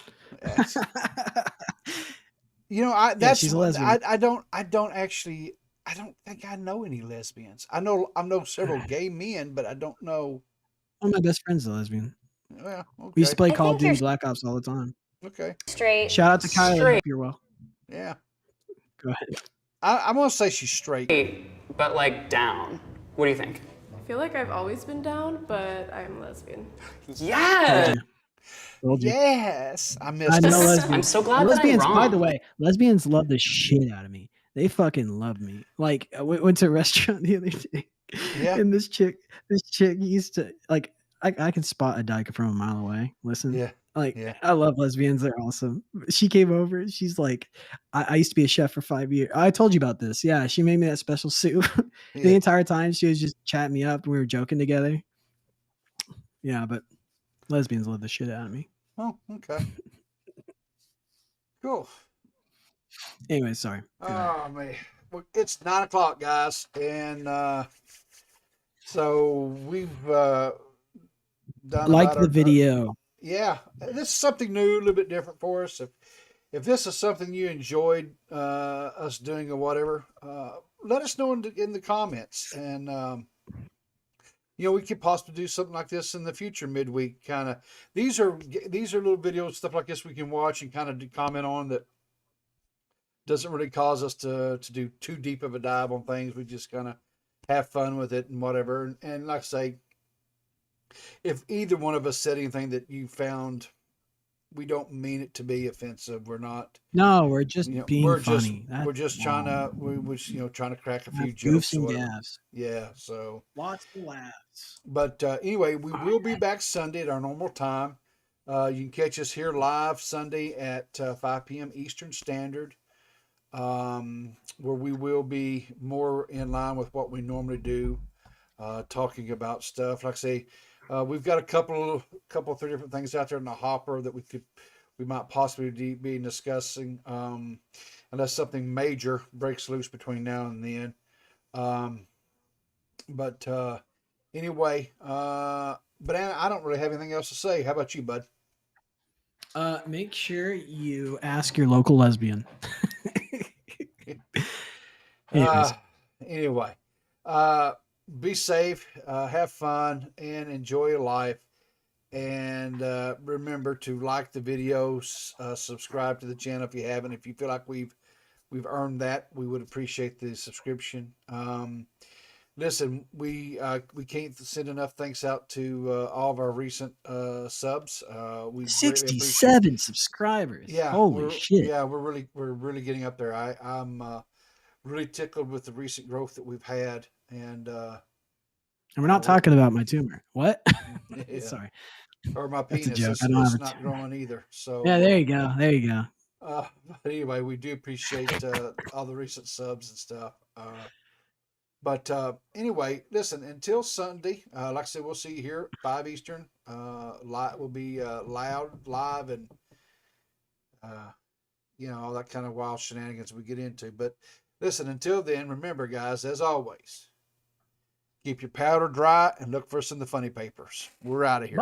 You know, that's she's a lesbian. I don't think I know any lesbians. I know several gay men, but I don't know. One of my best friends is a lesbian. Well, okay. We used to play Call of Duty Black Ops all the time. Okay. Straight. Shout out to Kylie. Straight. Hope you're well. Yeah. Go ahead. I'm gonna say she's straight. But like down. What do you think? I feel like I've always been down, but I'm lesbian. Yeah. Told you. Yes, I I missed know it. lesbians. I'm so glad lesbians, that I'm by wrong. the way, lesbians love the shit out of me. They fucking love me. Like I went to a restaurant the other day, Yeah. and this chick used to like I can spot a dyke from a mile away. Listen, Yeah. like Yeah. I love lesbians. They're awesome. She came over. And she's like, I used to be a chef for 5 years. I told you about this. Yeah, she made me that special soup. Yeah. The entire time she was just chatting me up. And we were joking together. Yeah, but lesbians love the shit out of me. Oh, okay. Cool. Anyway, sorry. Go ahead. Oh man, well, it's 9:00, guys, and so we've done Like about the video. yeah, this is something new, a little bit different for us. If this is something you enjoyed us doing or whatever, let us know in the comments, and you know, we could possibly do something like this in the future, midweek kind of. These are little videos, stuff like this we can watch and kind of comment on that doesn't really cause us to do too deep of a dive on things. We just kind of have fun with it and whatever. And like I say, if either one of us said anything that you found, we don't mean it to be offensive. We're not. No, we're just You know, being we're funny. Just, we're just trying to trying to crack a few Goofs jokes. or and whatever. gaffs. Yeah. So. Lots of laughs. But anyway, we will be back Sunday at our normal time. You can catch us here live Sunday at 5 p.m. Eastern Standard, where we will be more in line with what we normally do, talking about stuff. Like I say, we've got a couple, three different things out there in the hopper that we might possibly be discussing, unless something major breaks loose between now and then. But anyway, Banana, I don't really have anything else to say. How about you, bud? Make sure you ask your local lesbian. Anyways. Anyway, be safe, have fun, and enjoy your life. And remember to like the videos, subscribe to the channel if you haven't. If you feel like we've earned that, we would appreciate the subscription. Listen, we can't send enough thanks out to all of our recent subs. We 67 subscribers. Yeah, Holy shit. Yeah, we're really getting up there. I'm really tickled with the recent growth that we've had, and we're not talking about my tumor. What? Yeah. Sorry. Or my That's a penis. joke. It's I don't have a not tumor. growing either. So Yeah, there you go. There you go. But anyway, we do appreciate all the recent subs and stuff. But anyway, listen, until Sunday, like I said, we'll see you here at 5 Eastern. We'll be live, and all that kind of wild shenanigans we get into. But listen, until then, remember, guys, as always, keep your powder dry and look for us in the funny papers. We're out of here.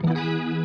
Bye.